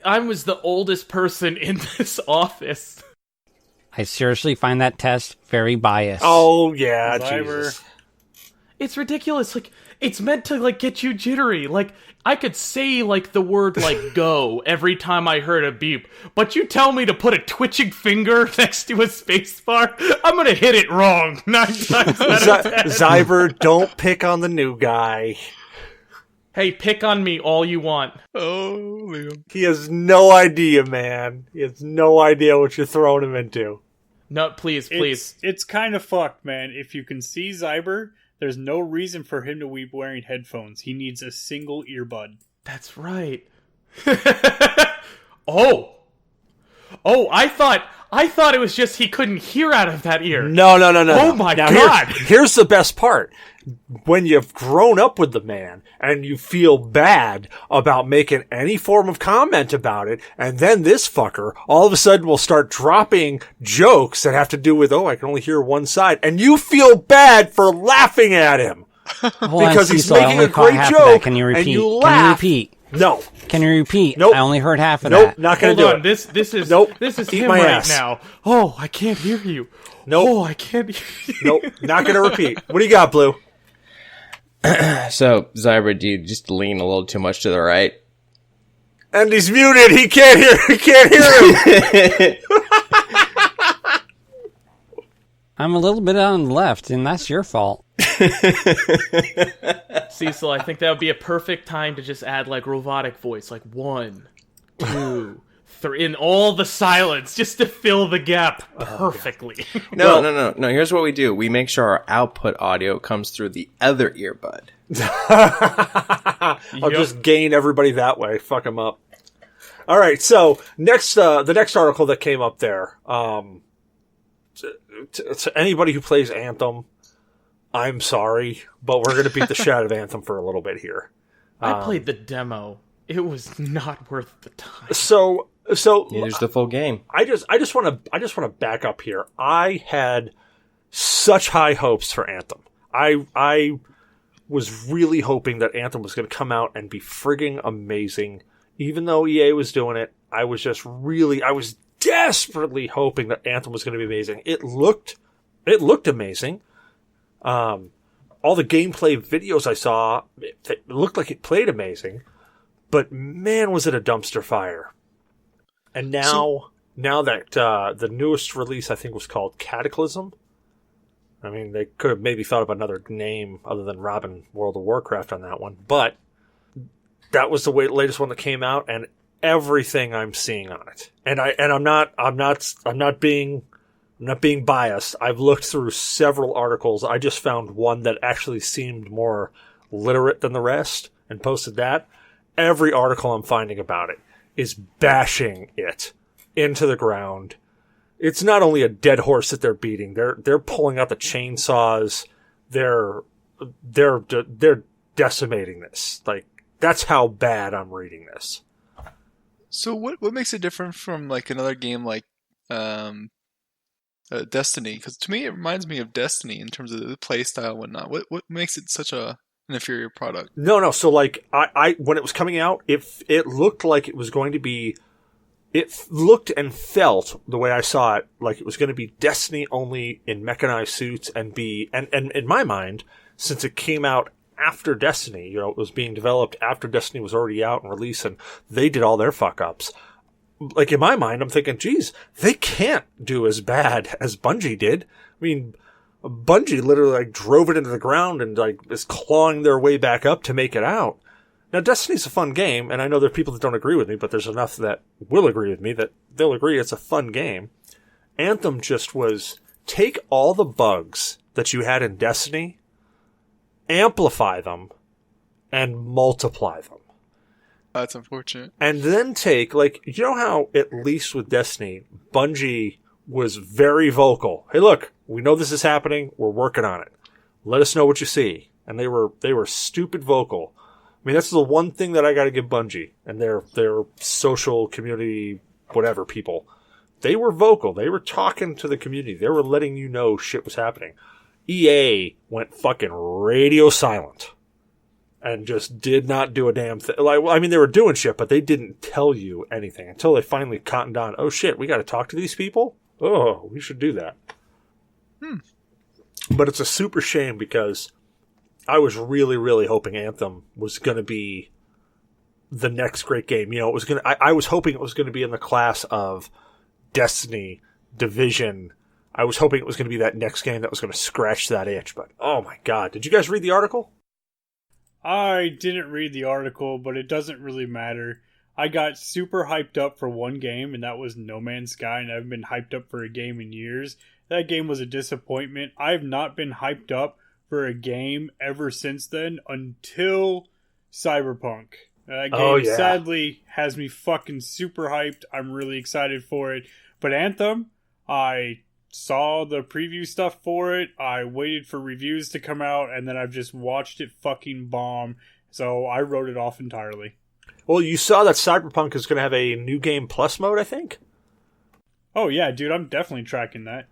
I was the oldest person in this office. I seriously find that test very biased. Oh, yeah, Jesus. It's ridiculous. Like, it's meant to, like, get you jittery. Like, I could say, like, the word, like, go every time I heard a beep, but you tell me to put a twitching finger next to a spacebar, I'm gonna hit it wrong 9 times out of 10. Zyber, don't pick on the new guy. Hey, pick on me all you want. Oh, Liam. He has no idea, man. He has no idea what you're throwing him into. No, please. It's kind of fucked, man. If you can see Zyber, there's no reason for him to be wearing headphones. He needs a single earbud. That's right. Oh, I thought it was just he couldn't hear out of that ear. No. Oh my God. Here's the best part. When you've grown up with the man and you feel bad about making any form of comment about it, and then this fucker all of a sudden will start dropping jokes that have to do with, I can only hear one side, and you feel bad for laughing at him. Because he's making a great joke, Can you repeat? and you laugh. No. Can you repeat? Nope. I only heard half of that. Nope, not going to do it. This is Eat him my right ass. now. Oh, I can't hear you. Nope. Oh, I can't hear you. Nope, not going to repeat. What do you got, Blue? So, Zyber, do you just lean a little too much to the right? And he's muted. He can't hear him. I'm a little bit on the left, and that's your fault. Cecil, I think that would be a perfect time to just add, like, robotic voice, like 1, 2, in all the silence just to fill the gap perfectly. No. Here's what we do. We make sure our output audio comes through the other earbud. I'll just gain everybody that way. Fuck them up. All right. So the next article that came up there, to anybody who plays Anthem, I'm sorry, but we're going to beat the shit out of Anthem for a little bit here. I played the demo. It was not worth the time. So Here's the full game. I just want to back up here. I had such high hopes for Anthem. I was really hoping that Anthem was going to come out and be frigging amazing. Even though EA was doing it, I was desperately hoping that Anthem was going to be amazing. It looked amazing. All the gameplay videos I saw, it looked like it played amazing. But man, was it a dumpster fire. And now that the newest release, I think, was called Cataclysm. I mean, they could have maybe thought of another name other than Robin World of Warcraft on that one. But that was the latest one that came out, and everything I'm seeing on it. And I'm not being biased. I've looked through several articles. I just found one that actually seemed more literate than the rest and posted that. Every article I'm finding about it is bashing it into the ground. It's not only a dead horse that they're beating. They're pulling out the chainsaws. They're decimating this. Like, that's how bad I'm reading this. So what makes it different from like another game like Destiny? Because to me it reminds me of Destiny in terms of the play style and whatnot. What makes it such an inferior product? No. So like I when it was coming out, it looked like it was going to be. It looked and felt the way I saw it like it was going to be Destiny only in mechanized suits and in my mind, since it came out after Destiny, it was being developed after Destiny was already out and released, and they did all their fuck ups. Like, in my mind, I'm thinking, geez, they can't do as bad as Bungie did. I mean, Bungie literally like drove it into the ground and like is clawing their way back up to make it out. Now, Destiny's a fun game, and I know there are people that don't agree with me, but there's enough that will agree with me that they'll agree it's a fun game. Anthem just was take all the bugs that you had in Destiny, amplify them, and multiply them. That's unfortunate. And then take, like, you know how, at least with Destiny, Bungie was very vocal. Hey, look, we know this is happening. We're working on it. Let us know what you see. And they were stupid vocal. I mean, that's the one thing that I got to give Bungie and their social community, whatever people. They were vocal. They were talking to the community. They were letting you know shit was happening. EA went fucking radio silent and just did not do a damn thing. Like, I mean, they were doing shit, but they didn't tell you anything until they finally cottoned on. Oh shit, we got to talk to these people. Oh, we should do that. But it's a super shame because I was really, really hoping Anthem was going to be the next great game. You know, it was going to. I was hoping it was going to be in the class of Destiny, Division. I was hoping it was going to be that next game that was going to scratch that itch. But oh my god, did you guys read the article? I didn't read the article, but it doesn't really matter. I got super hyped up for one game, and that was No Man's Sky, and I haven't been hyped up for a game in years. That game was a disappointment. I've not been hyped up for a game ever since then until Cyberpunk. That game sadly has me fucking super hyped. I'm really excited for it. But Anthem, I saw the preview stuff for it. I waited for reviews to come out, and then I've just watched it fucking bomb. So I wrote it off entirely. Well, you saw that Cyberpunk is going to have a new game plus mode, I think? Oh yeah, dude, I'm definitely tracking that.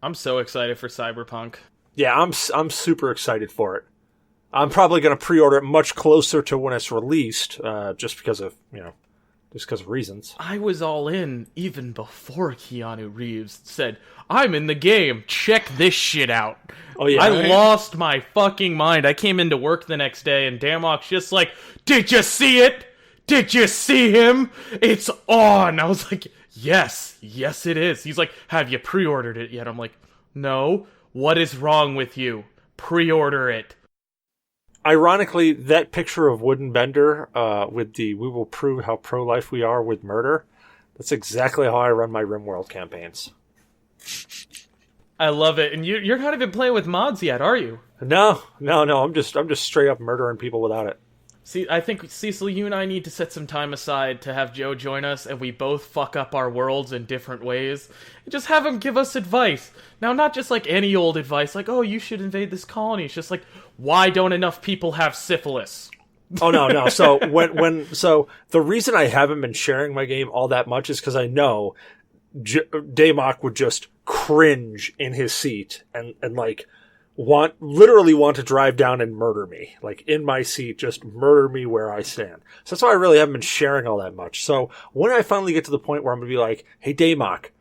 I'm so excited for Cyberpunk. Yeah, I'm super excited for it. I'm probably going to pre-order it much closer to when it's released, just because of reasons. I was all in even before Keanu Reeves said, I'm in the game, check this shit out. Oh yeah. I lost my fucking mind. I came into work the next day and Damok's just like, did you see it? Did you see him? It's on. I was like, yes it is. He's like, have you pre-ordered it yet? I'm like, no. What is wrong with you? Pre-order it. ironically, that picture of Wooden Bender with the "We will prove how pro-life we are with murder," that's exactly how I run my RimWorld campaigns. I love it. And you're not even playing with mods yet, are you? No. I'm just straight up murdering people without it. See, I think, Cecil, you and I need to set some time aside to have Joe join us, and we both fuck up our worlds in different ways. And just have him give us advice. Now, not just like any old advice, like, oh, you should invade this colony. It's just like, why don't enough people have syphilis? Oh, no. So so the reason I haven't been sharing my game all that much is because I know Damok would just cringe in his seat and like literally want to drive down and murder me, like in my seat, just murder me where I stand. So that's why I really haven't been sharing all that much. So when I finally get to the point where I'm going to be like, hey, Damok,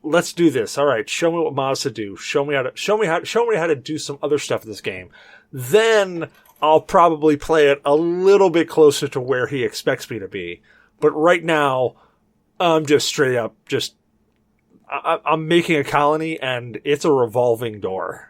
let's do this. All right. Show me what mods to do. Show me how to do some other stuff in this game. Then I'll probably play it a little bit closer to where he expects me to be. But right now I'm just straight up, I'm making a colony and it's a revolving door.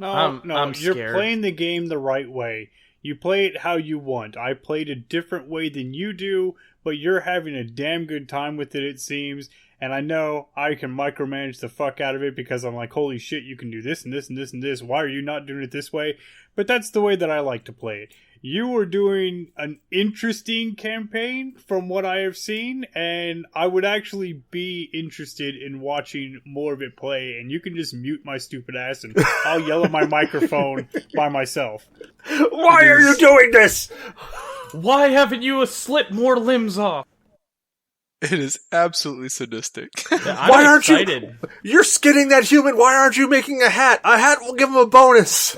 No, I'm you're scared. playing the game the right way. You play it how you want. I played a different way than you do, but you're having a damn good time with it seems. And I know I can micromanage the fuck out of it because I'm like, holy shit, you can do this and this and this and this. Why are you not doing it this way? But that's the way that I like to play it. You were doing an interesting campaign from what I have seen, and I would actually be interested in watching more of it play, and you can just mute my stupid ass and I'll yell at my microphone by myself. Why are you doing this? Why haven't you slit more limbs off? It is absolutely sadistic. I'm Why aren't excited. You're skinning that human. Why aren't you making a hat? A hat will give him a bonus.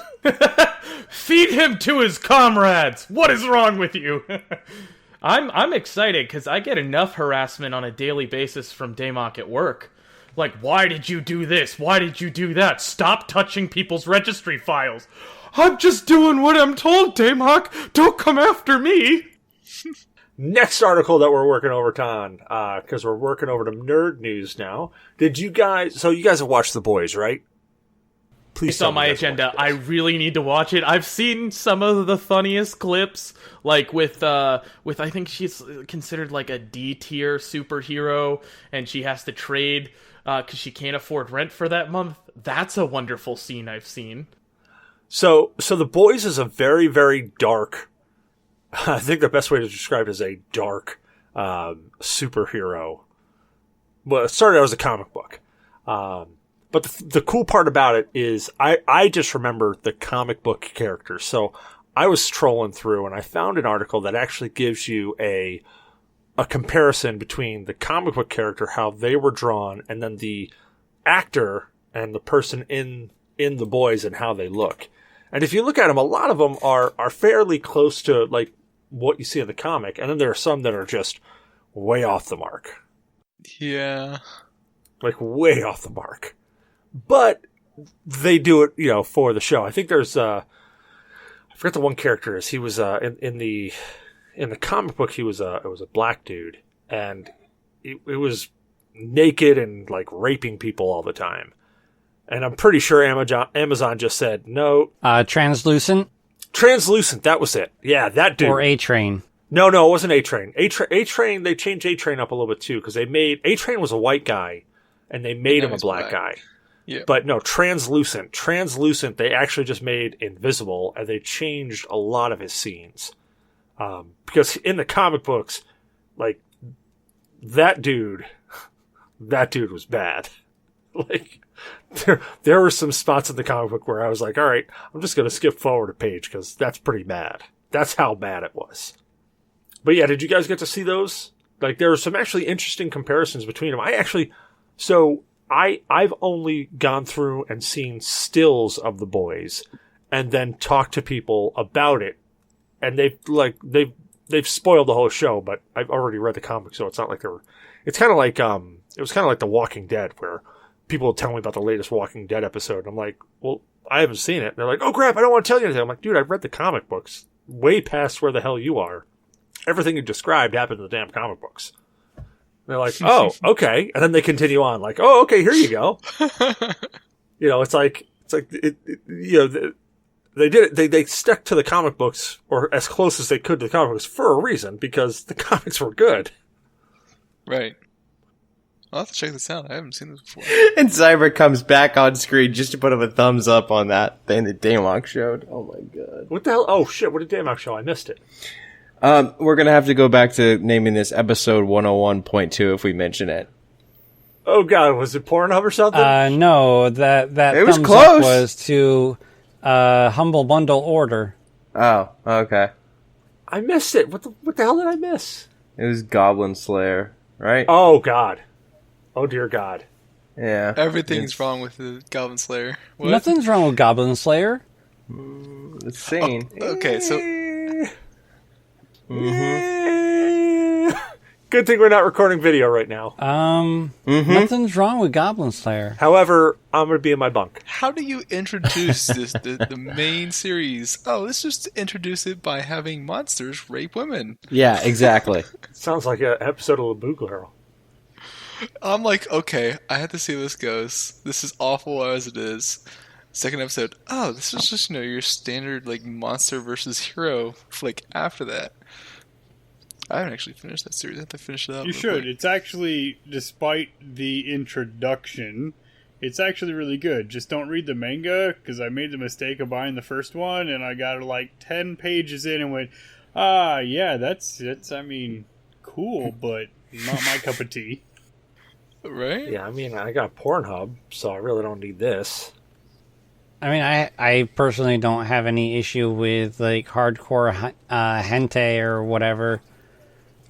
Feed him to his comrades. What is wrong with you? I'm excited because I get enough harassment on a daily basis from Damok at work. Like, why did you do this? Why did you do that? Stop touching people's registry files. I'm just doing what I'm told, Damok. Don't come after me. Next article that we're working over on, because we're working over to Nerd News now. Did you guys? So you guys have watched The Boys, right? Please. It's on my agenda. I really need to watch it. I've seen some of the funniest clips, like with I think she's considered like a D tier superhero, and she has to trade because she can't afford rent for that month. That's a wonderful scene I've seen. So The Boys is a very, very dark. I think the best way to describe it is a dark superhero. Well, it started out as a comic book. But the cool part about it is I just remember the comic book characters. So I was trolling through and I found an article that actually gives you a comparison between the comic book character, how they were drawn, and then the actor and the person in The Boys and how they look. And if you look at them, a lot of them are fairly close to like what you see in the comic, and then there are some that are just way off the mark. Yeah. Like way off the mark. But they do it, for the show. I think there's I forget the one character is. He was in the comic book it was a black dude, and it was naked and like raping people all the time. And I'm pretty sure Amazon just said no. Translucent? Translucent, that was it. Yeah, that dude. Or A-Train? No, it wasn't A-Train. A-Train, they changed A-Train up a little bit too, because they made A-Train was a white guy, and they made him a black guy. Yeah. But no, Translucent, they actually just made invisible, and they changed a lot of his scenes. Because in the comic books, like, that dude was bad. Like, there were some spots in the comic book where I was like, all right, I'm just going to skip forward a page because that's pretty bad. That's how bad it was. But yeah, did you guys get to see those? Like, there were some actually interesting comparisons between them. I've only gone through and seen stills of The Boys and then talked to people about it. And they've spoiled the whole show, but I've already read the comic, so it's not like it's kind of like, it was kind of like The Walking Dead, where people will tell me about the latest Walking Dead episode. I'm like, well, I haven't seen it. And they're like, oh crap, I don't want to tell you anything. I'm like, dude, I've read the comic books way past where the hell you are. Everything you described happened in the damn comic books. And they're like, oh, okay. And then they continue on like, oh, okay, here you go. It's like they did it. They stuck to the comic books, or as close as they could to the comic books, for a reason, because the comics were good. Right. I'll have to check this out. I haven't seen this before. And Zyber comes back on screen just to put him a thumbs up on that thing that Damok showed. Oh my god. What the hell? Oh shit, what did Damok show? I missed it. We're going to have to go back to naming this episode 101.2 if we mention it. Oh god, was it Pornhub or something? No, that It was thumbs close. up was to Humble Bundle Order. Oh, okay. I missed it. What the hell did I miss? It was Goblin Slayer, right? Oh god. Oh dear god. Yeah. Everything's wrong with the Goblin Slayer. What? Nothing's wrong with Goblin Slayer. The scene. Okay, so Good thing we're not recording video right now. Nothing's wrong with Goblin Slayer. However, I'm going to be in my bunk. how do you introduce the main series? Oh, let's just introduce it by having monsters rape women. Yeah, exactly. Sounds like an episode of Labu Girl. I'm like, okay, I have to see how this goes. This is awful as it is. Second episode, oh, this is just, your standard, like, monster versus hero flick after that. I haven't actually finished that series. I have to finish it up. You should. It's actually, despite the introduction, it's actually really good. Just don't read the manga, because I made the mistake of buying the first one, and I got like 10 pages in and went, yeah, that's cool, but not my cup of tea. Right? Yeah, I mean, I got Pornhub, so I really don't need this. I mean, I personally don't have any issue with, like, hardcore hentai or whatever.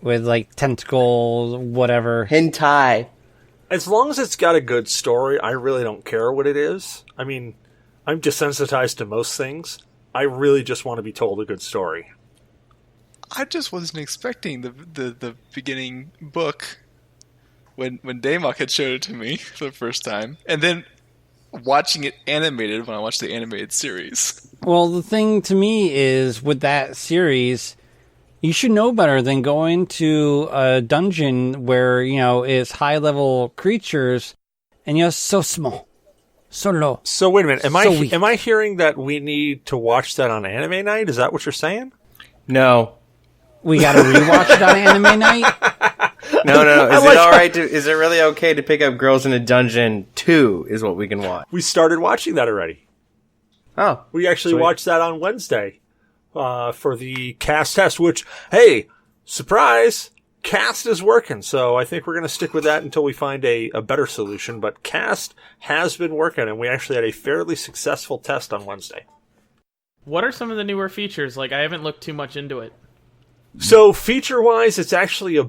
With, like, tentacles, whatever. Hentai. As long as it's got a good story, I really don't care what it is. I mean, I'm desensitized to most things. I really just want to be told a good story. I just wasn't expecting the beginning book when Damok had showed it to me for the first time. And then watching it animated when I watched the animated series. Well, the thing to me is, with that series, you should know better than going to a dungeon where, it's high-level creatures, and so small, so low. So wait a minute, weak. am I hearing that we need to watch that on anime night? Is that what you're saying? No. We gotta rewatch it on anime night? No. Is it really okay to pick up Girls in a Dungeon 2 is what we can watch? We started watching that already. Oh. We actually Sweet. watched that on Wednesday for the cast test, which, hey, surprise, cast is working. So I think we're going to stick with that until we find a better solution. But cast has been working, and we actually had a fairly successful test on Wednesday. What are some of the newer features? Like, I haven't looked too much into it. So feature-wise, it's actually a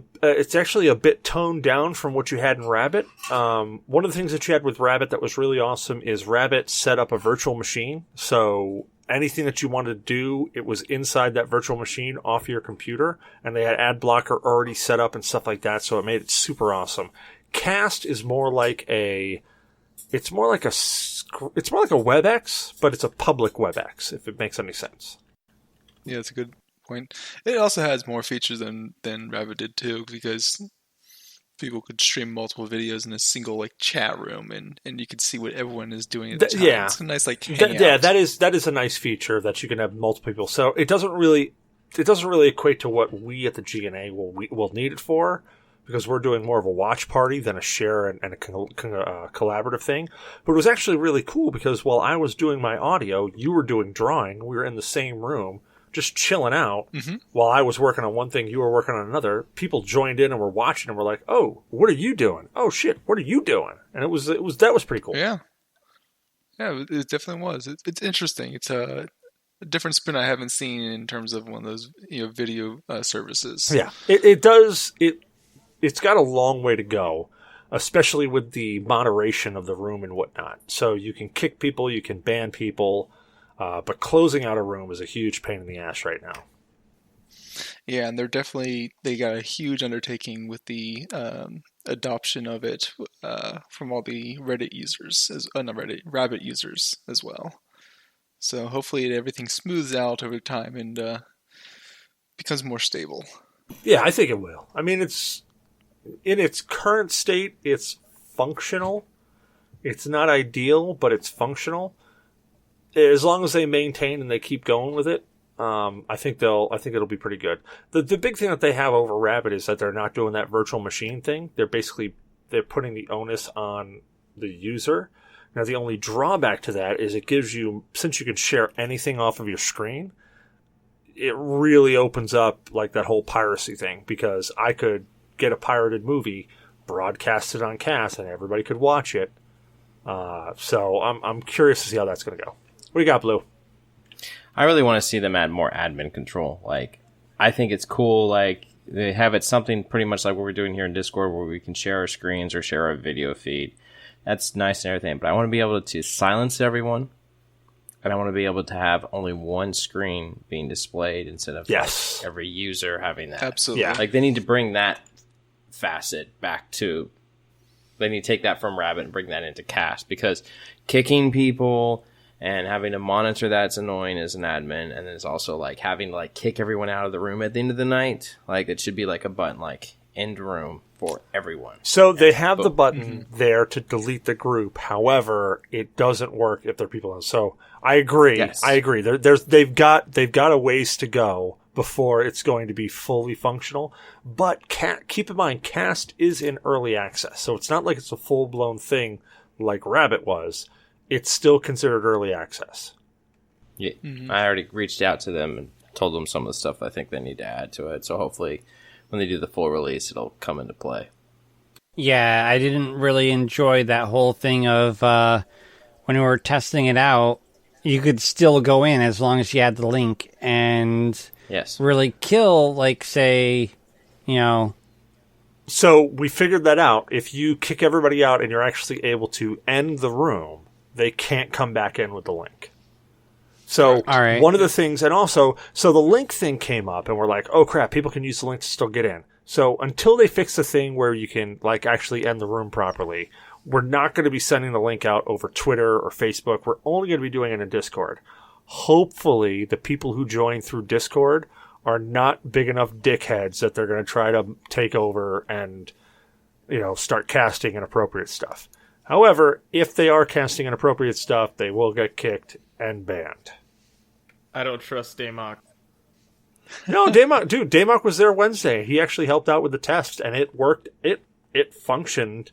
bit toned down from what you had in Rabbit. One of the things that you had with Rabbit that was really awesome is Rabbit set up a virtual machine. So anything that you wanted to do, it was inside that virtual machine off your computer, and they had ad blocker already set up and stuff like that. So it made it super awesome. Cast is more like a WebEx, but it's a public WebEx, if it makes any sense. Yeah, it's a good point. It also has more features than Rabbit did too, because people could stream multiple videos in a single like chat room, and you could see what everyone is doing at the time. Yeah, it's a nice like hangout. that is a nice feature that you can have multiple people. So it doesn't really equate to what we at the G.N.A. will need it for, because we're doing more of a watch party than a share and a collaborative thing. But it was actually really cool because while I was doing my audio, you were doing drawing. We were in the same room, just chilling out. Mm-hmm. While I was working on one thing, you were working on another. People joined in and were watching and were like, "Oh, what are you doing? Oh shit, what are you doing?" And that was pretty cool. Yeah, it definitely was. It's interesting. It's a different spin I haven't seen in terms of one of those video services. Yeah, it does. It's got a long way to go, especially with the moderation of the room and whatnot. So you can kick people, you can ban people. But closing out a room is a huge pain in the ass right now. Yeah, and they got a huge undertaking with the adoption of it from all the Reddit users, Rabbit users as well. So hopefully everything smooths out over time and becomes more stable. Yeah, I think it will. I mean, it's in its current state, it's functional. It's not ideal, but it's functional. as long as they maintain and they keep going with it, I think it'll be pretty good. The big thing that they have over Rabbit is that they're not doing that virtual machine thing. They're putting the onus on the user. Now, the only drawback to that is it gives you, since you can share anything off of your screen, it really opens up like that whole piracy thing, because I could get a pirated movie, broadcast it on cast, and everybody could watch it. So I'm curious to see how that's going to go. What do you got, Blue? I really want to see them add more admin control. Like, I think it's cool. Like, they have it something pretty much like what we're doing here in Discord, where we can share our screens or share our video feed. That's nice and everything, but I want to be able to silence everyone, and I want to be able to have only one screen being displayed instead of like every user having that. Absolutely. Yeah. Like, they need to bring that facet back to. They need to take that from Rabbit and bring that into Cast, because kicking people and having to monitor that's annoying as an admin, and then it's also like having to like kick everyone out of the room at the end of the night. Like, it should be like a button like end room for everyone. So they have the button there to delete the group. However, it doesn't work if there are people on. So I agree. Yes. I agree. They've got a ways to go before it's going to be fully functional. But keep in mind, Cast is in early access, so it's not like it's a full blown thing like Rabbit was. It's still considered early access. Yeah, I already reached out to them and told them some of the stuff I think they need to add to it. So hopefully, when they do the full release, it'll come into play. Yeah, I didn't really enjoy that whole thing of when we were testing it out, you could still go in as long as you had the link and really kill, like, say, So we figured that out. If you kick everybody out and you're actually able to end the room, they can't come back in with the link. So one of the things, and also, so the link thing came up, and we're like, oh crap, people can use the link to still get in. So until they fix the thing where you can like actually end the room properly, we're not going to be sending the link out over Twitter or Facebook. We're only going to be doing it in Discord. Hopefully, the people who join through Discord are not big enough dickheads that they're going to try to take over and, start casting inappropriate stuff. However, if they are casting inappropriate stuff, they will get kicked and banned. I don't trust Damok. No, Damok was there Wednesday. He actually helped out with the test, and it worked. It functioned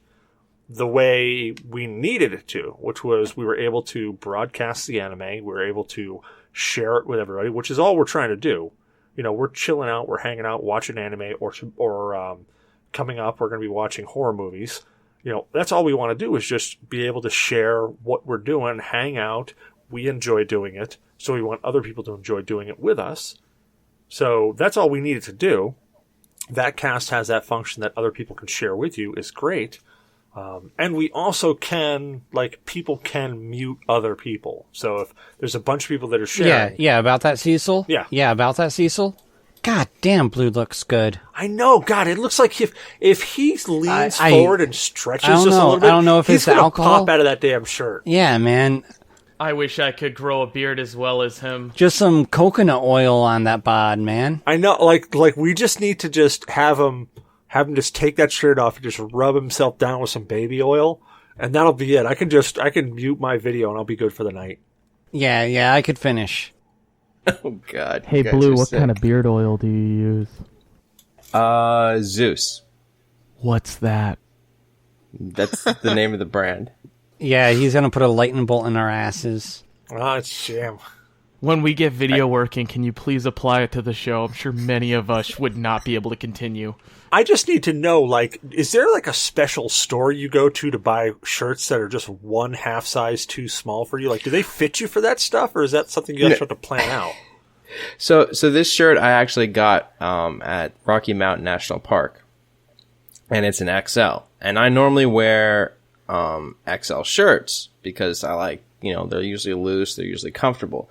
the way we needed it to, which was we were able to broadcast the anime. We were able to share it with everybody, which is all we're trying to do. We're chilling out, we're hanging out, watching anime, or coming up, we're going to be watching horror movies. That's all we want to do, is just be able to share what we're doing, hang out. We enjoy doing it, so we want other people to enjoy doing it with us. So that's all we needed to do. That Cast has that function that other people can share with you, is great. And we also can, people can mute other people. So if there's a bunch of people that are sharing. Yeah, about that, Cecil? Yeah. Yeah, about that, Cecil? God damn, Blue looks good. I know, God, it looks like if he leans forward and stretches just a little bit, I don't know if he's it's gonna alcohol. pop out of that damn shirt. Yeah, man. I wish I could grow a beard as well as him. Just some coconut oil on that bod, man. I know, like we just need to just have him just take that shirt off and just rub himself down with some baby oil, and that'll be it. I can mute my video and I'll be good for the night. Yeah, I could finish. Oh God! Hey Blue, what kind of beard oil do you use? Zeus. What's that? That's the name of the brand. Yeah, he's gonna put a lightning bolt in our asses. Ah, it's sham. When we get video working, can you please apply it to the show? I'm sure many of us would not be able to continue. I just need to know, is there a special store you go to buy shirts that are just one half size too small for you? Do they fit you for that stuff, or is that something you guys have to plan out? So this shirt I actually got at Rocky Mountain National Park, and it's an XL. And I normally wear XL shirts because I like, they're usually loose, they're usually comfortable.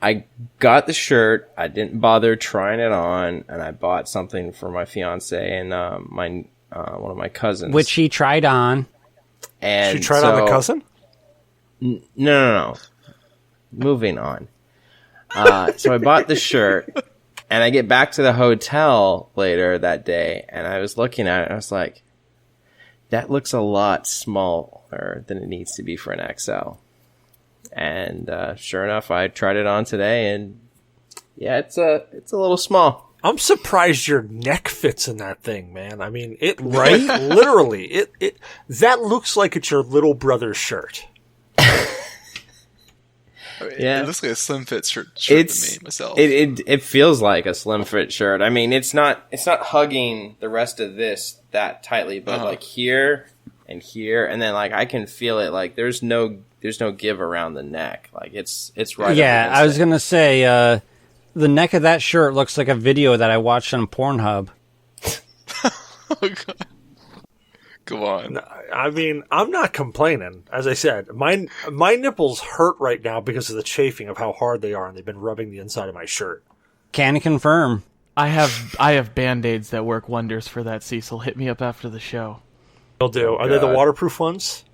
I got the shirt, I didn't bother trying it on, and I bought something for my fiance and one of my cousins, which he tried on. And she tried on the cousin? No. Moving on. So I bought the shirt, and I get back to the hotel later that day, and I was looking at it, and I was like, that looks a lot smaller than it needs to be for an XL. And sure enough, I tried it on today, and yeah, it's a little small. I'm surprised your neck fits in that thing, man. I mean, it right, literally, it that looks like it's your little brother's shirt. Yeah, it looks like a slim fit shirt to me myself. It feels like a slim fit shirt. I mean, it's not hugging the rest of this that tightly, but like here and here, and then like I can feel it. Like there's no give around the neck. Like it's right. Yeah, I was gonna say the neck of that shirt looks like a video that I watched on Pornhub. Oh, God. Go on. I mean, I'm not complaining. As I said, my nipples hurt right now because of the chafing of how hard they are, and they've been rubbing the inside of my shirt. Can confirm. I have Band-Aids that work wonders for that, Cecil. Hit me up after the show. They'll do. Are they the waterproof ones?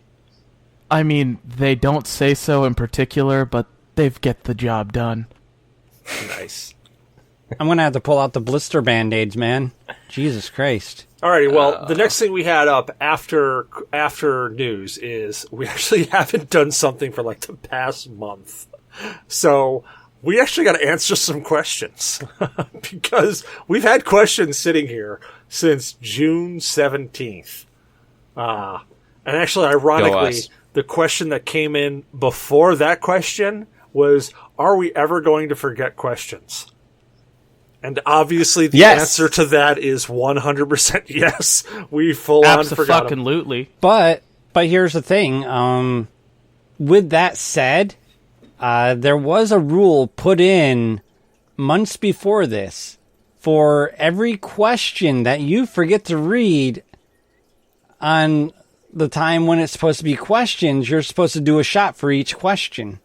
I mean, they don't say so in particular, but they get the job done. Nice. I'm going to have to pull out the blister Band-Aids, man. Jesus Christ. Alrighty, well, the next thing we had up after news is we actually haven't done something for like the past month. So we actually got to answer some questions because we've had questions sitting here since June 17th. And actually, ironically, the question that came in before that question was, are we ever going to forget questions? And obviously the answer to that is 100% yes. We full on forgot them. Absolutely. But here's the thing. With that said, there was a rule put in months before this. For every question that you forget to read on the time when it's supposed to be questions, you're supposed to do a shot for each question.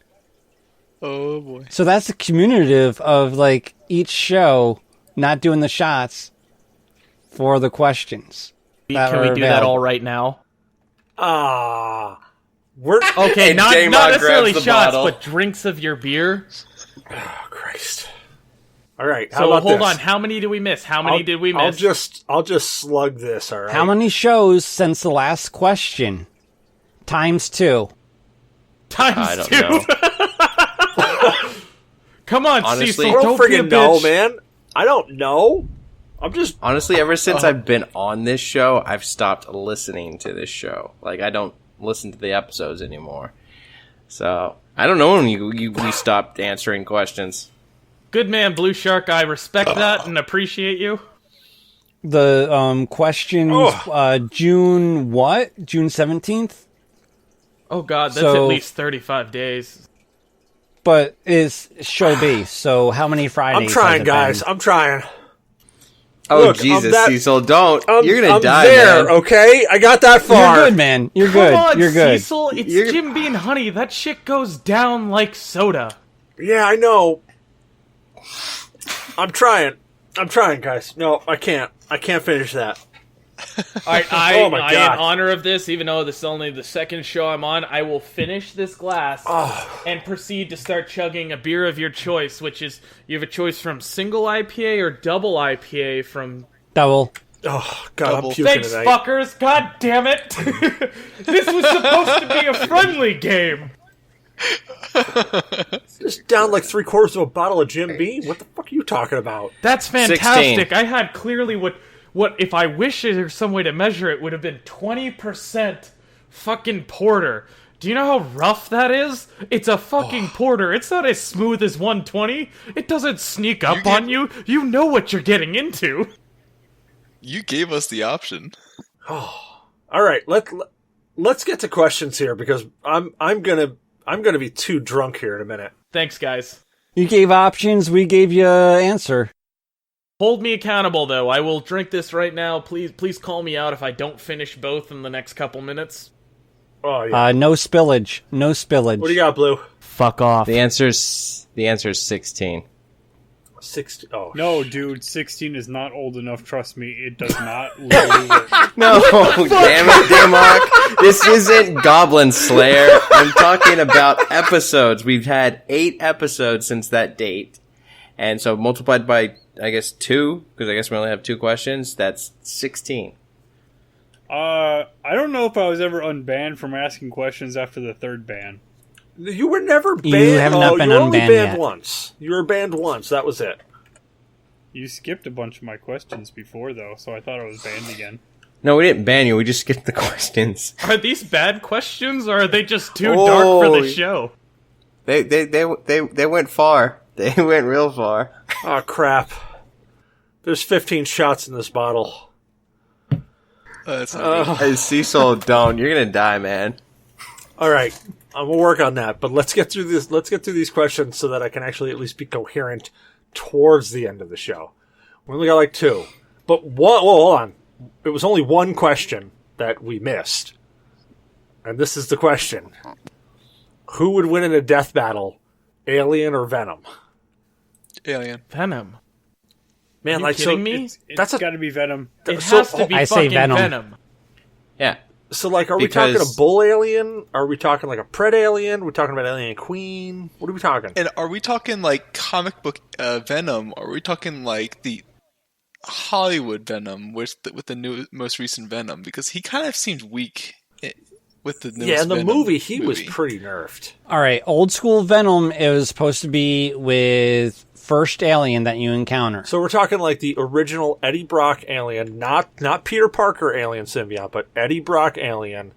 Oh, boy. So that's the cumulative of, like, each show not doing the shots for the questions. Can we do that all right now? We're... Okay, not necessarily shots, but drinks of your beer. Oh, Christ. All right, so hold on. How many did we miss? I'll just slug this, all right? How many shows since the last question? Times 2. I don't know. Come on, honestly, Cecil, don't friggin' know, man. I don't know. I'm just... Honestly, ever since I've been on this show, I've stopped listening to this show. Like, I don't listen to the episodes anymore. So, I don't know when we stopped answering questions. Good man, Blueshark. I respect that and appreciate you. The questions, June what? June 17th? Oh, God, that's at least 35 days. But it's show-based, so how many Fridays? I'm trying, guys. I'm trying. Oh, look, Jesus, Cecil, don't. You're going to die, there, man. Okay? I got that far. You're good, man. You're good. Come on, You're good. Cecil. It's Jim Beam Honey. That shit goes down like soda. Yeah, I know. I'm trying, guys. No, I can't. I can't finish that. All right, in honor of this, even though this is only the second show I'm on, I will finish this glass and proceed to start chugging a beer of your choice, which is, you have a choice from single IPA or double IPA from... Double. Oh, God, Double. I'm puking Thanks, tonight. fuckers. God damn it. This was supposed to be a friendly game. Just down like 3/4 of a bottle of Jim Beam? What the fuck are you talking about? That's fantastic. 16. I had clearly what if I wish there's some way to measure it, would have been 20% fucking porter. Do you know how rough that is? It's a fucking porter. It's not as smooth as 120. It doesn't sneak up on you. You know what you're getting into. You gave us the option. All right, let's get to questions here because I'm gonna be too drunk here in a minute. Thanks, guys. You gave options. We gave you an answer. Hold me accountable, though. I will drink this right now. Please call me out if I don't finish both in the next couple minutes. Oh yeah. No spillage. No spillage. What do you got, Blue? Fuck off. The answer's 16. 16. Oh No, dude, 16 is not old enough. Trust me, it does not literally work. No, damn it, Damok. This isn't Goblin Slayer. I'm talking about episodes. We've had 8 episodes since that date. And so multiplied by, I guess, 2, because I guess we only have 2 questions, that's 16. I don't know if I was ever unbanned from asking questions after the 3rd ban. You were never banned. You have not been you were only unbanned banned yet. once. You were banned once. That was it. You skipped a bunch of my questions before, though, so I thought I was banned again. No, we didn't ban you. We just skipped the questions. Are these bad questions, or are they just too dark for the show? They went far. They went real far. Oh, crap. There's 15 shots in this bottle. That's not good. Hey, Cecil, don't. You're gonna die, man. All right. I'm going to work on that, but let's get through this. Let's get through these questions so that I can actually at least be coherent towards the end of the show. We only got like 2. But hold on. It was only one question that we missed. And this is the question. Who would win in a death battle? Alien or Venom? Alien. Venom. Man, Are you kidding me? It's got to be Venom. It has to be I say fucking Venom. Yeah. So, like, are we talking a bull alien? Are we talking, like, a pred alien? Are we talking about Alien Queen? What are we talking? And are we talking like comic book Venom? Or are we talking like the Hollywood Venom with the most recent Venom? Because he kind of seemed weak with the newest in the Venom movie, he was pretty nerfed. All right, old school Venom, it was supposed to be with first alien that you encounter. So we're talking like the original Eddie Brock alien, not Peter Parker alien symbiote, but Eddie Brock alien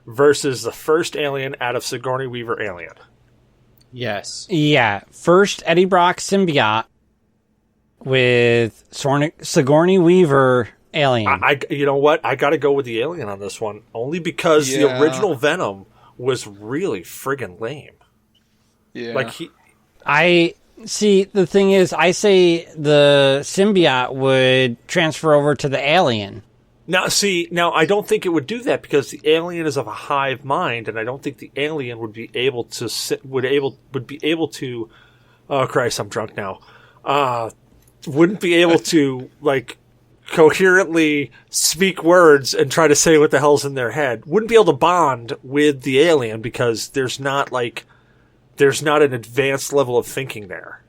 versus the first alien out of Sigourney Weaver Alien. Yes. Yeah, first Eddie Brock symbiote with Sigourney Weaver alien. You know what? I got to go with the alien on this one, only because the original Venom was really friggin' lame. Yeah. Like See, the thing is, I say the symbiote would transfer over to the alien. Now, I don't think it would do that because the alien is of a hive mind, and I don't think the alien would be able to oh Christ, I'm drunk now. Wouldn't be able to like coherently speak words and try to say what the hell's in their head. Wouldn't be able to bond with the alien because there's not an advanced level of thinking there.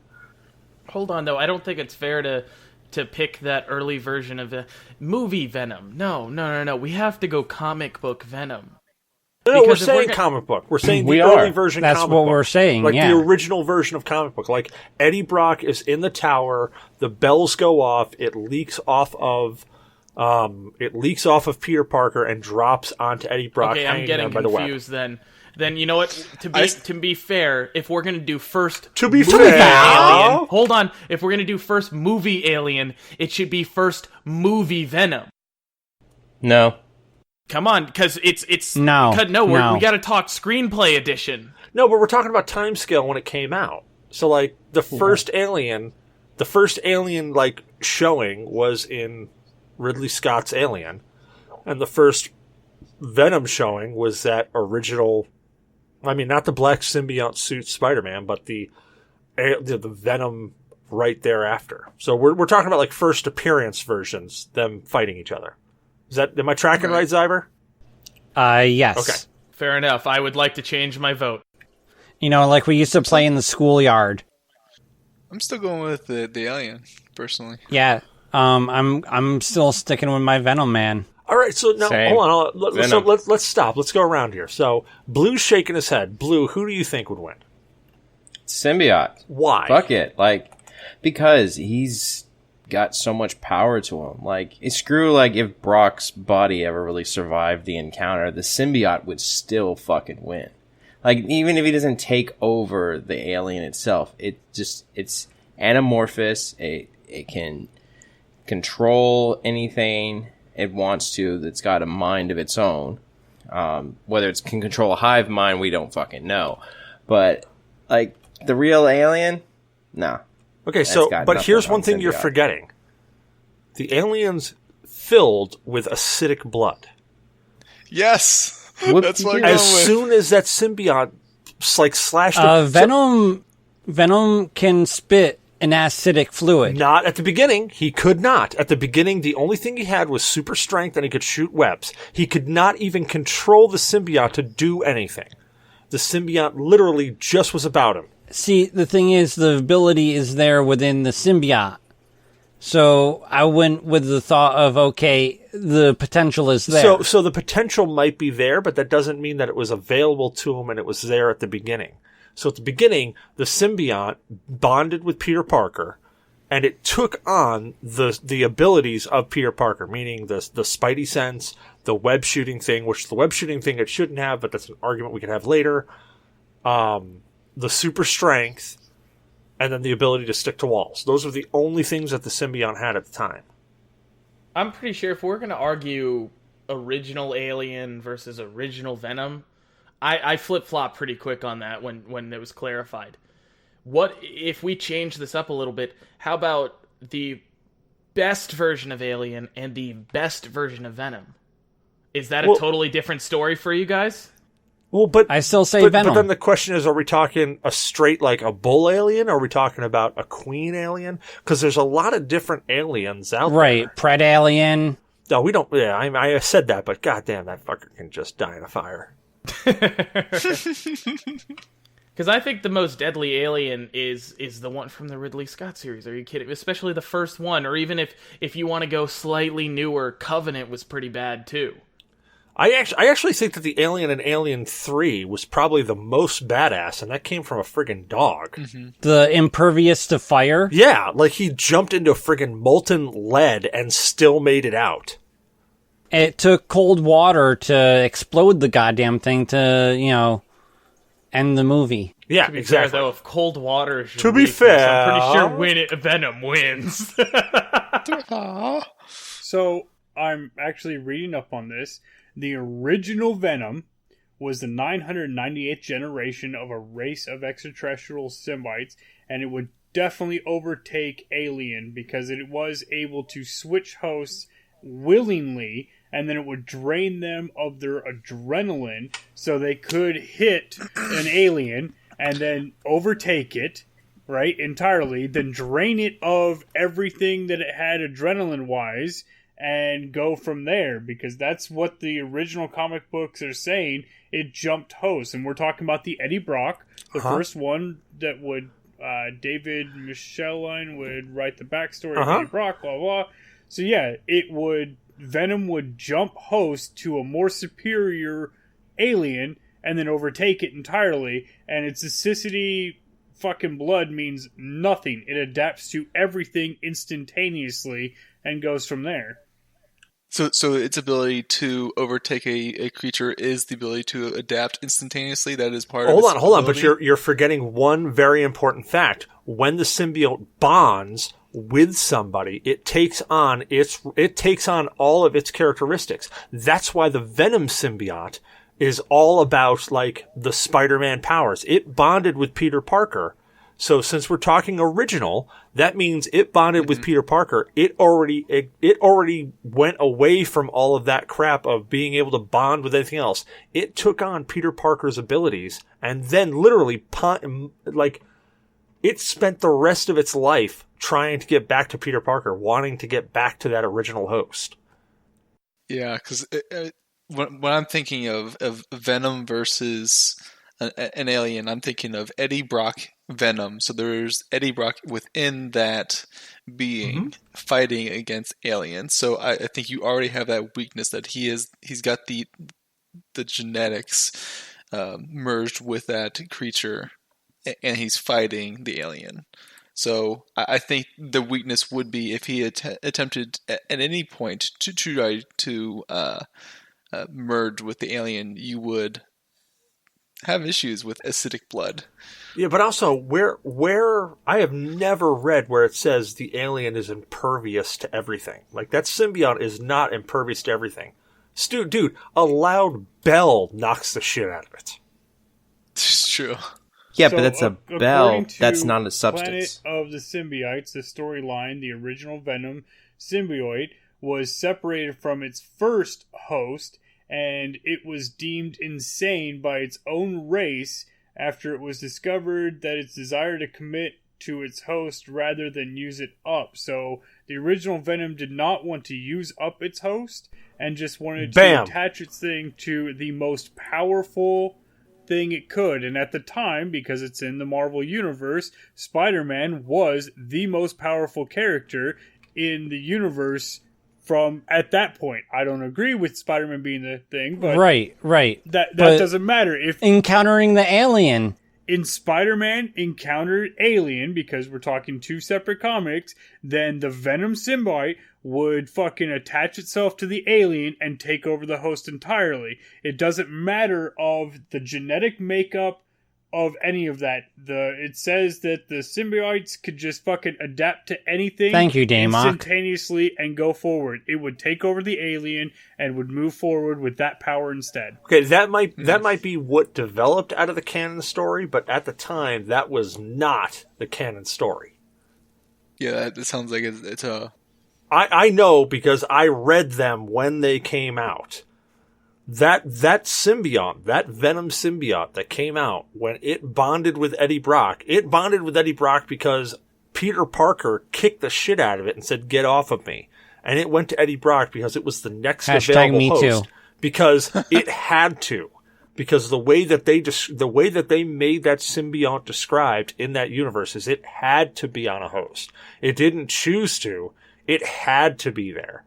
Hold on, though. I don't think it's fair to pick that early version of the movie Venom. No. We have to go comic book Venom. No, we're saying comic book. We're saying the early version That's comic book. what we're saying, Like yeah. the original version of comic book. Like Eddie Brock is in the tower, the bells go off, it leaks off of Peter Parker and drops onto Eddie Brock. Okay, I'm getting confused then. Then you know what? To be fair, if we're gonna do first Alien, hold on. If we're gonna do first movie Alien, it should be first movie Venom. No. Come on, because it's we got to talk screenplay edition. No, but we're talking about timescale when it came out. So like the first Alien like showing was in Ridley Scott's Alien, and the first Venom showing was that original. I mean, not the black symbiote suit Spider-Man, but the Venom right thereafter. So we're talking about like first appearance versions, them fighting each other. Am I tracking right, Zyber? Yes. Okay. Fair enough. I would like to change my vote. You know, like we used to play in the schoolyard. I'm still going with the alien, personally. Yeah. I'm still sticking with my Venom man. All right, so now Same. hold on. Let's stop. Let's go around here. So Blue's shaking his head. Blue, who do you think would win? Symbiote. Why? Fuck it. Because he's got so much power to him. If Brock's body ever really survived the encounter, the symbiote would still fucking win. Even if he doesn't take over the alien itself, it's anamorphous. It can control anything it wants to that's got a mind of its own. Whether it can control a hive mind, we don't fucking know. But, the real alien? Nah. Okay, but here's one thing you're forgetting. The alien's filled with acidic blood. Yes! That's what I'm going As with. soon as that symbiote, slashed Venom can spit an acidic fluid. Not at the beginning. He could not. At the beginning, the only thing he had was super strength and he could shoot webs. He could not even control the symbiote to do anything. The symbiote literally just was about him. See, the thing is, the ability is there within the symbiote. So I went with the thought of, okay, the potential is there. So the potential might be there, but that doesn't mean that it was available to him and it was there at the beginning. So at the beginning, the symbiote bonded with Peter Parker, and it took on the abilities of Peter Parker, meaning the Spidey sense, the web shooting thing, which the web shooting thing it shouldn't have, but that's an argument we can have later. The super strength, and then the ability to stick to walls. Those are the only things that the symbiote had at the time. I'm pretty sure if we're going to argue original Alien versus original Venom, I flip-flop pretty quick on that when it was clarified. What if we change this up a little bit? How about the best version of Alien and the best version of Venom? Is that a totally different story for you guys? Well, but I still say Venom. But then the question is, are we talking a straight, like, a bull alien? Or are we talking about a queen alien? Because there's a lot of different aliens out there. Right, Pred Alien. No, we don't. Yeah, I said that, but goddamn, that fucker can just die in a fire. Because I think the most deadly alien is the one from the Ridley Scott series. Are you kidding? Especially the first one, or even if you want to go slightly newer, Covenant was pretty bad too. I actually think that the alien in Alien 3 was probably the most badass, and that came from a friggin' dog. Mm-hmm. The impervious to fire? Yeah, like he jumped into friggin' molten lead and still made it out. It took cold water to explode the goddamn thing to, end the movie. Yeah, To be exactly. fair, though, if cold water is your To be weakness, fair- I'm pretty sure Venom wins. So I'm actually reading up on this. The original Venom was the 998th generation of a race of extraterrestrial symbiotes, and it would definitely overtake Alien because it was able to switch hosts willingly, and then it would drain them of their adrenaline so they could hit an alien and then overtake it, right, entirely, then drain it of everything that it had adrenaline-wise, and go from there, because that's what the original comic books are saying. It jumped hosts, and we're talking about the Eddie Brock, the first one that would David Michelin would write the backstory of Eddie Brock, blah blah. So yeah, Venom would jump host to a more superior alien and then overtake it entirely, and its acidity fucking blood means nothing. It adapts to everything instantaneously and goes from there. So its ability to overtake a creature is the ability to adapt instantaneously. That is part of its Hold on, but ability? you're forgetting one very important fact. When the symbiote bonds with somebody, it takes on all of its characteristics. That's why the Venom symbiote is all about, like, the Spider-Man powers. It bonded with Peter Parker. So since we're talking original, that means it bonded with Peter Parker. It already went away from all of that crap of being able to bond with anything else. It took on Peter Parker's abilities and then literally, it spent the rest of its life trying to get back to Peter Parker, wanting to get back to that original host. Yeah, because when I'm thinking of Venom versus an alien, I'm thinking of Eddie Brock Venom. So there's Eddie Brock within that being fighting against aliens. So I think you already have that weakness that he's got the genetics merged with that creature, and he's fighting the alien. So I think the weakness would be if he attempted at any point to try to merge with the alien, you would have issues with acidic blood. Yeah, but also where I have never read where it says the alien is impervious to everything. Like, that symbiote is not impervious to everything. Dude, a loud bell knocks the shit out of it. It's true. Yeah, So, but that's a according bell. to That's not a substance. Planet of the Symbiotes, the storyline, the original Venom symbiote was separated from its first host, and it was deemed insane by its own race after it was discovered that its desire to commit to its host rather than use it up. So the original Venom did not want to use up its host and just wanted to attach its thing to the most powerful thing it could. And at the time, because it's in the Marvel Universe, Spider-Man was the most powerful character in the universe from at that point. I don't agree with Spider-Man being the thing, but right. That But doesn't matter. If encountering the alien, in Spider-Man encountered Alien, because we're talking two separate comics, then the Venom symbiote would fucking attach itself to the alien and take over the host entirely. It doesn't matter of the genetic makeup of any of that. It says that the symbiotes could just fucking adapt to anything. Thank you, Damok. Instantaneously and go forward. It would take over the alien and would move forward with that power instead. Okay, that might be what developed out of the canon story, but at the time, that was not the canon story. Yeah, that sounds like it's a... I know because I read them when they came out. That symbiote, that Venom symbiote that came out when it bonded with Eddie Brock, because Peter Parker kicked the shit out of it and said, "Get off of me." And it went to Eddie Brock because it was the next available me host. too. Because it had to. Because the way that they made that symbiote described in that universe is it had to be on a host. It didn't choose to. It had to be there.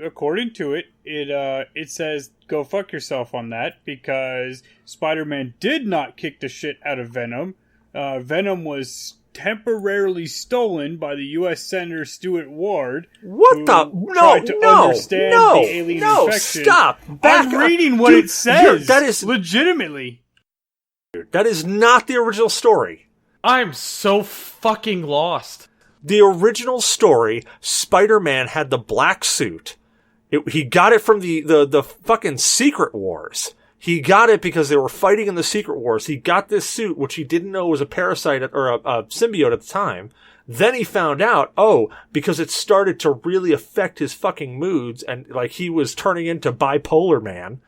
According to it, it says go fuck yourself on that, because Spider-Man did not kick the shit out of Venom. Venom was temporarily stolen by the U.S. Senator Stuart Ward. What the? No, stop. I'm reading what it says. That is legitimately. That is not the original story. I'm so fucking lost. The original story, Spider-Man had the black suit. He got it from the fucking Secret Wars. He got it because they were fighting in the Secret Wars. He got this suit, which he didn't know was a parasite or a symbiote at the time. Then he found out, because it started to really affect his fucking moods, and like he was turning into bipolar man.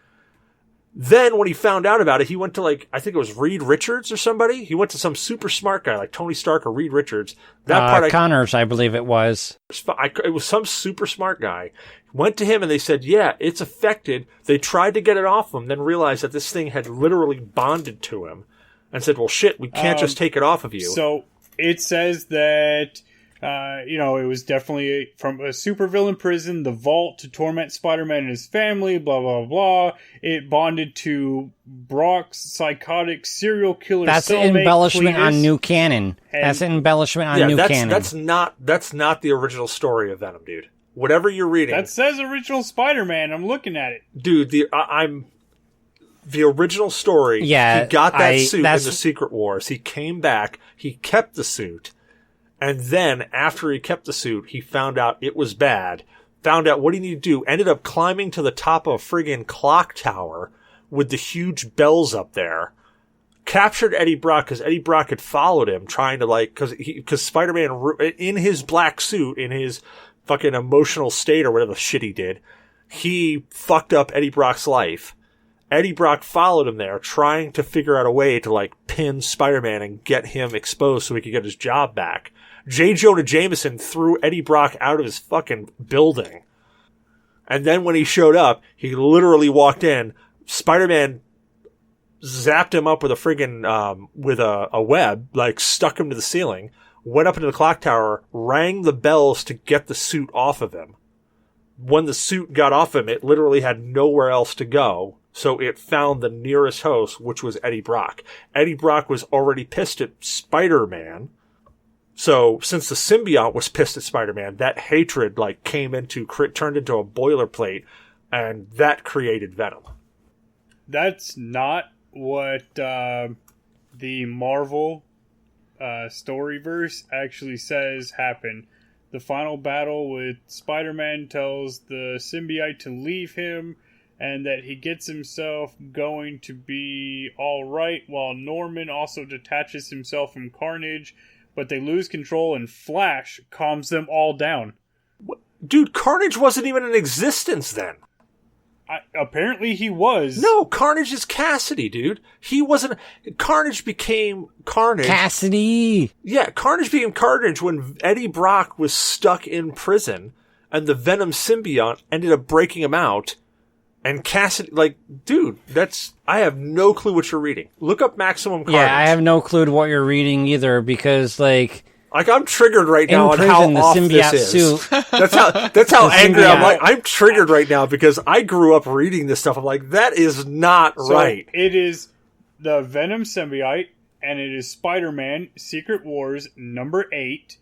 Then when he found out about it, he went to I think it was Reed Richards or somebody. He went to some super smart guy like Tony Stark or Reed Richards. Connors, I believe it was. It was some super smart guy. Went to him and they said, yeah, it's affected. They tried to get it off him, then realized that this thing had literally bonded to him and said, well, shit, we can't just take it off of you. So it says that, it was definitely from a supervillain prison, the vault, to torment Spider-Man and his family, blah, blah, blah. It bonded to Brock's psychotic serial killer. That's an embellishment on new canon. That's an embellishment on new canon. That's not the original story of Venom, dude. Whatever you're reading. That says original Spider-Man. I'm looking at it. Dude, the original story. Yeah. He got that suit in the Secret Wars. He came back. He kept the suit. And then, after he kept the suit, he found out it was bad. Found out what he needed to do. Ended up climbing to the top of a friggin' clock tower with the huge bells up there. Captured Eddie Brock because Eddie Brock had followed him, trying to because Spider-Man, in his black suit, in his fucking emotional state or whatever the shit he did, he fucked up Eddie Brock's life. Eddie Brock followed him there, trying to figure out a way to pin Spider-Man and get him exposed so he could get his job back. J. Jonah Jameson threw Eddie Brock out of his fucking building. And then when he showed up, he literally walked in. Spider-Man zapped him up with a friggin' with a web, stuck him to the ceiling. Went up into the clock tower, rang the bells to get the suit off of him. When the suit got off him, it literally had nowhere else to go, so it found the nearest host, which was Eddie Brock. Eddie Brock was already pissed at Spider-Man, so since the symbiote was pissed at Spider-Man, that hatred turned into a boilerplate, and that created Venom. That's not what the Marvel Storyverse actually says happened. The final battle with Spider-Man tells the symbiote to leave him and that he gets himself going to be alright, while Norman also detaches himself from Carnage, but they lose control and Flash calms them all down. Dude, Carnage wasn't even in existence then. Apparently he was. No, Carnage is Cassidy, dude. He wasn't. Carnage became Carnage. Cassidy! Yeah, Carnage became Carnage when Eddie Brock was stuck in prison and the Venom symbiote ended up breaking him out. And Cassidy, dude, I have no clue what you're reading. Look up Maximum Carnage. Yeah, I have no clue what you're reading either because, Like, I'm triggered right now on how the off symbiote this is. suit. That's how angry I'm. symbiote. Like, I'm triggered right now because I grew up reading this stuff. I'm like, that is not right. It is the Venom symbiote, and it is Spider-Man Secret Wars number 8.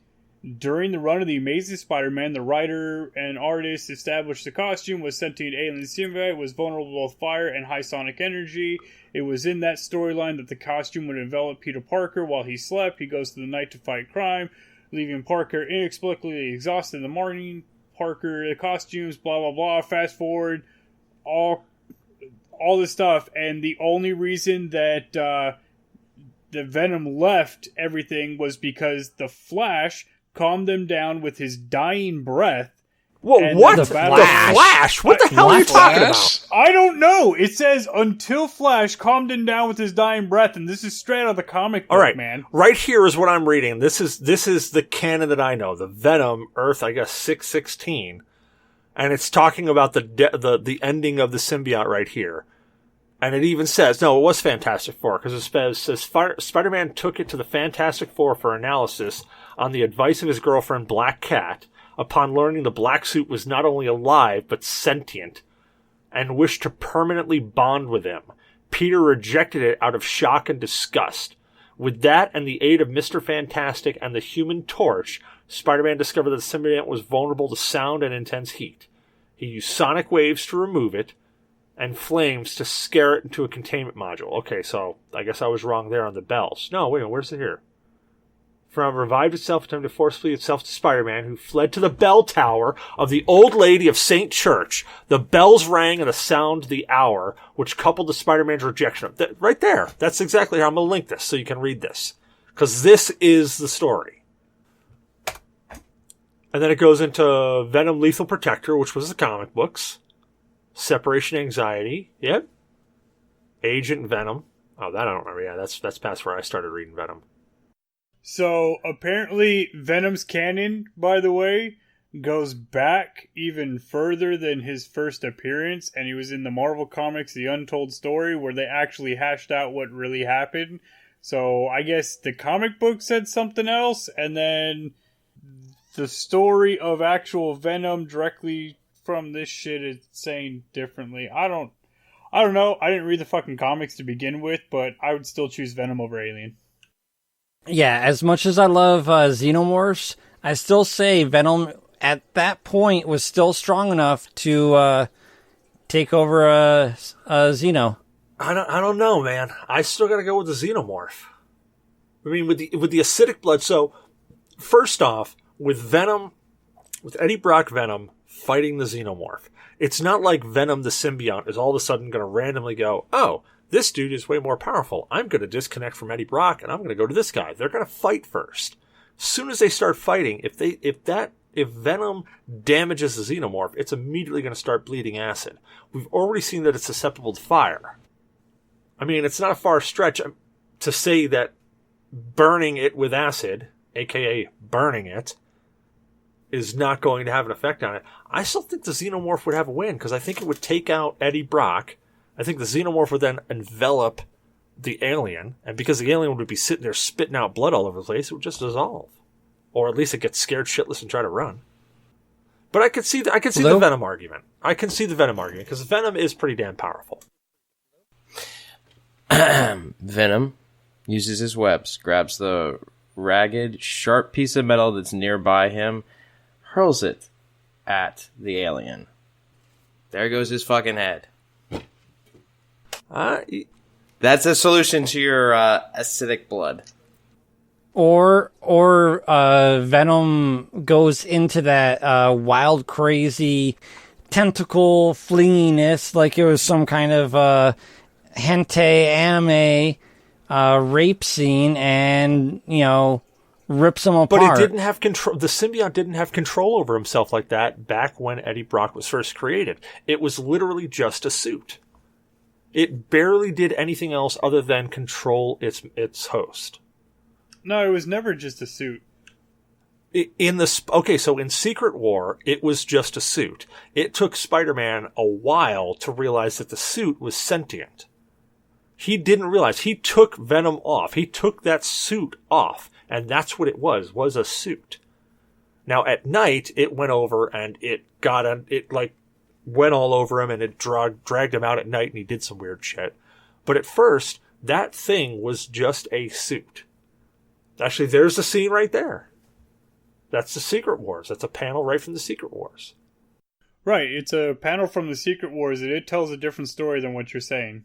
During the run of The Amazing Spider-Man, the writer and artist established the costume was sentient alien symbiote, was vulnerable to both fire and high sonic energy. It was in that storyline that the costume would envelop Peter Parker while he slept. He goes to the night to fight crime, leaving Parker inexplicably exhausted in the morning. Parker, the costumes, blah, blah, blah. Fast forward, all this stuff. And the only reason that the Venom left everything was because the Flash calmed them down with his dying breath. Whoa, what? The The Flash? What the hell are you talking about? I don't know. It says until Flash calmed him down with his dying breath, and this is straight out of the comic book, All right, man. Right here is what I'm reading. This is the canon that I know. The Venom, Earth, I guess 616, and it's talking about the ending of the symbiote right here. And it even says, no, it was Fantastic Four, because it says Spider-Man took it to the Fantastic Four for analysis on the advice of his girlfriend Black Cat, upon learning the black suit was not only alive, but sentient, and wished to permanently bond with him. Peter rejected it out of shock and disgust. With that and the aid of Mr. Fantastic and the Human Torch, Spider-Man discovered that the symbiote was vulnerable to sound and intense heat. He used sonic waves to remove it, and flames to scare it into a containment module. Okay, so I guess I was wrong there on the bells. No, wait a minute, where's it here? From revived itself, attempted to force-feed itself to Spider-Man, who fled to the bell tower of the Old Lady of St. Church. The bells rang and the sound the hour, which coupled to Spider-Man's rejection of that. Right there. That's exactly how I'm going to link this, so you can read this. Because this is the story. And then it goes into Venom Lethal Protector, which was the comic books. Separation Anxiety. Yep. Agent Venom. Oh, that I don't remember. Yeah, that's past where I started reading Venom. So, apparently, Venom's canon, by the way, goes back even further than his first appearance, and he was in the Marvel Comics The Untold Story, where they actually hashed out what really happened. So, I guess the comic book said something else, and then the story of actual Venom directly from this shit is saying differently. I don't know. I didn't read the fucking comics to begin with, but I would still choose Venom over Alien. Yeah, as much as I love Xenomorphs, I still say Venom at that point was still strong enough to take over a Xeno. I don't know, man. I still got to go with the Xenomorph. I mean, with the acidic blood. So, first off, with Venom, with Eddie Brock Venom fighting the Xenomorph, it's not like Venom the symbiote is all of a sudden going to randomly go, oh, this dude is way more powerful. I'm going to disconnect from Eddie Brock and I'm going to go to this guy. They're going to fight first. As soon as they start fighting, if Venom damages the Xenomorph, it's immediately going to start bleeding acid. We've already seen that it's susceptible to fire. I mean, it's not a far stretch to say that burning it with acid, aka burning it, is not going to have an effect on it. I still think the Xenomorph would have a win because I think it would take out Eddie Brock. I think the Xenomorph would then envelop the alien, and because the alien would be sitting there spitting out blood all over the place, it would just dissolve. Or at least it gets scared shitless and try to run. But I could see the Venom argument. I can see the Venom argument, because Venom is pretty damn powerful. Venom uses his webs, grabs the ragged, sharp piece of metal that's nearby him, hurls it at the alien. There goes his fucking head. That's a solution to your acidic blood. Or Venom goes into that wild, crazy tentacle flinginess, like it was some kind of hentai anime rape scene, and rips him apart. But it didn't have control. The symbiote didn't have control over himself like that back when Eddie Brock was first created. It was literally just a suit. It barely did anything else other than control its host. No, it was never just a suit. So in Secret War, it was just a suit. It took Spider-Man a while to realize that the suit was sentient. He didn't realize. He took Venom off. He took that suit off And that's what it was a suit. Now, at night, it went over and it went all over him and it dragged him out at night and he did some weird shit. But at first, that thing was just a suit. Actually, there's the scene right there. That's the Secret Wars. That's a panel right from the Secret Wars. Right, it's a panel from the Secret Wars, and it tells a different story than what you're saying.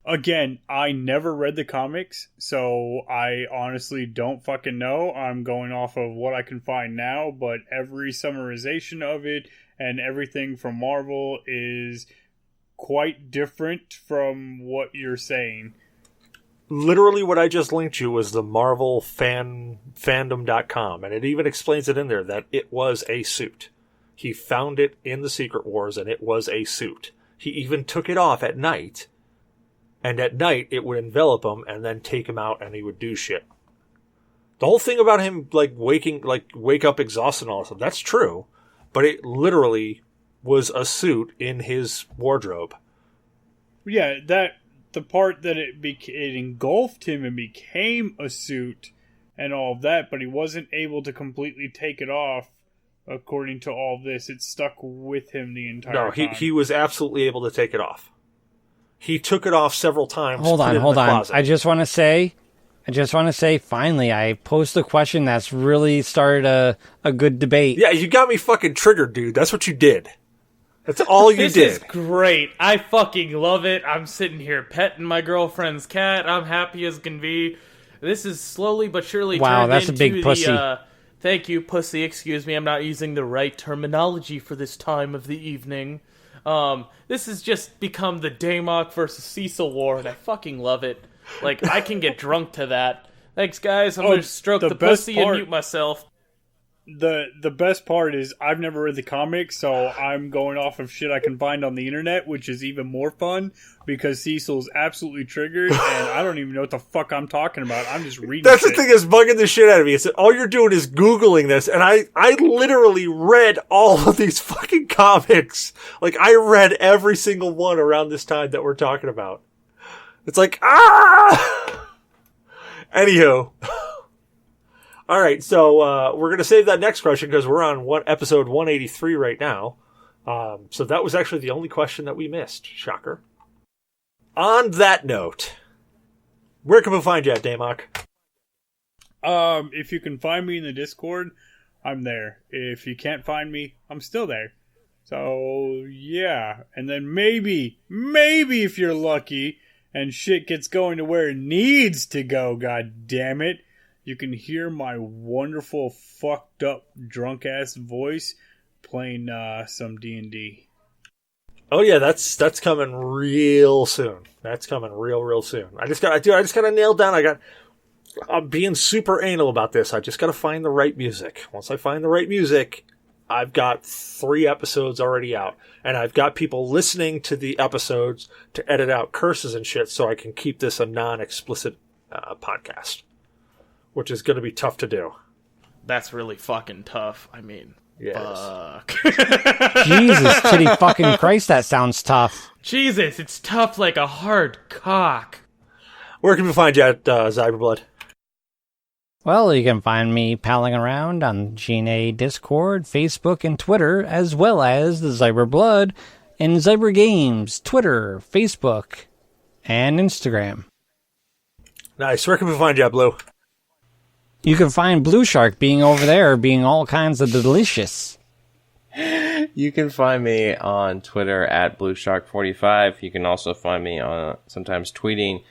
Again, I never read the comics, so I honestly don't fucking know. I'm going off of what I can find now, but every summarization of it and everything from Marvel is quite different from what you're saying. Literally what I just linked you was the Marvel fandom.com, and it even explains it in there that it was a suit. He found it in the Secret Wars, and it was a suit. He even took it off at night, and at night it would envelop him and then take him out and he would do shit. The whole thing about him wake up exhausted and all that stuff, that's true, but it literally was a suit in his wardrobe. Yeah, the part that it engulfed him and became a suit and all of that, but he wasn't able to completely take it off. According to all of this, it stuck with him the entire time. No, he was absolutely able to take it off. He took it off several times. Hold on. I just want to say, finally, I posed a question that's really started a good debate. Yeah, you got me fucking triggered, dude. That's what you did. That's all you did. This is great. I fucking love it. I'm sitting here petting my girlfriend's cat. I'm happy as can be. This is slowly but surely turned that's into a big pussy. Thank you, pussy. Excuse me, I'm not using the right terminology for this time of the evening. This has just become the Damok versus Cecil war, and I fucking love it. Like, I can get drunk to that. Thanks, guys. I'm gonna stroke the pussy and mute myself. The best part is I've never read the comics, so I'm going off of shit I can find on the internet, which is even more fun because Cecil's absolutely triggered, and I don't even know what the fuck I'm talking about. I'm just reading. That's shit. The thing that's bugging the shit out of me. Is that all you're doing is Googling this, and I literally read all of these fucking comics. Like, I read every single one around this time that we're talking about. It's like, Anywho. All right, so we're going to save that next question because we're on episode 183 right now. So that was actually the only question that we missed. Shocker. On that note, where can we find you at, Damok? If you can find me in the Discord, I'm there. If you can't find me, I'm still there. So, yeah. And then maybe if you're lucky and shit gets going to where it needs to go, god damn it, you can hear my wonderful, fucked up, drunk ass voice playing some D&D. Oh yeah, that's coming real soon. That's coming real soon. I just gotta nail down. I'm being super anal about this. I just gotta find the right music. Once I find the right music, I've got 3 episodes already out, and I've got people listening to the episodes to edit out curses and shit, so I can keep this a non-explicit podcast. Which is going to be tough to do. That's really fucking tough. I mean, yes. Fuck. Jesus, titty fucking Christ, that sounds tough. Jesus, it's tough like a hard cock. Where can we find you at, Zyberblood? Well, you can find me palling around on G.N.A. Discord, Facebook, and Twitter, as well as the Zyberblood and Zyber Games, Twitter, Facebook, and Instagram. Nice. Where can we find you at, Blue? You can find Blueshark being over there, being all kinds of delicious. You can find me on Twitter at Blueshark45. You can also find me on sometimes tweeting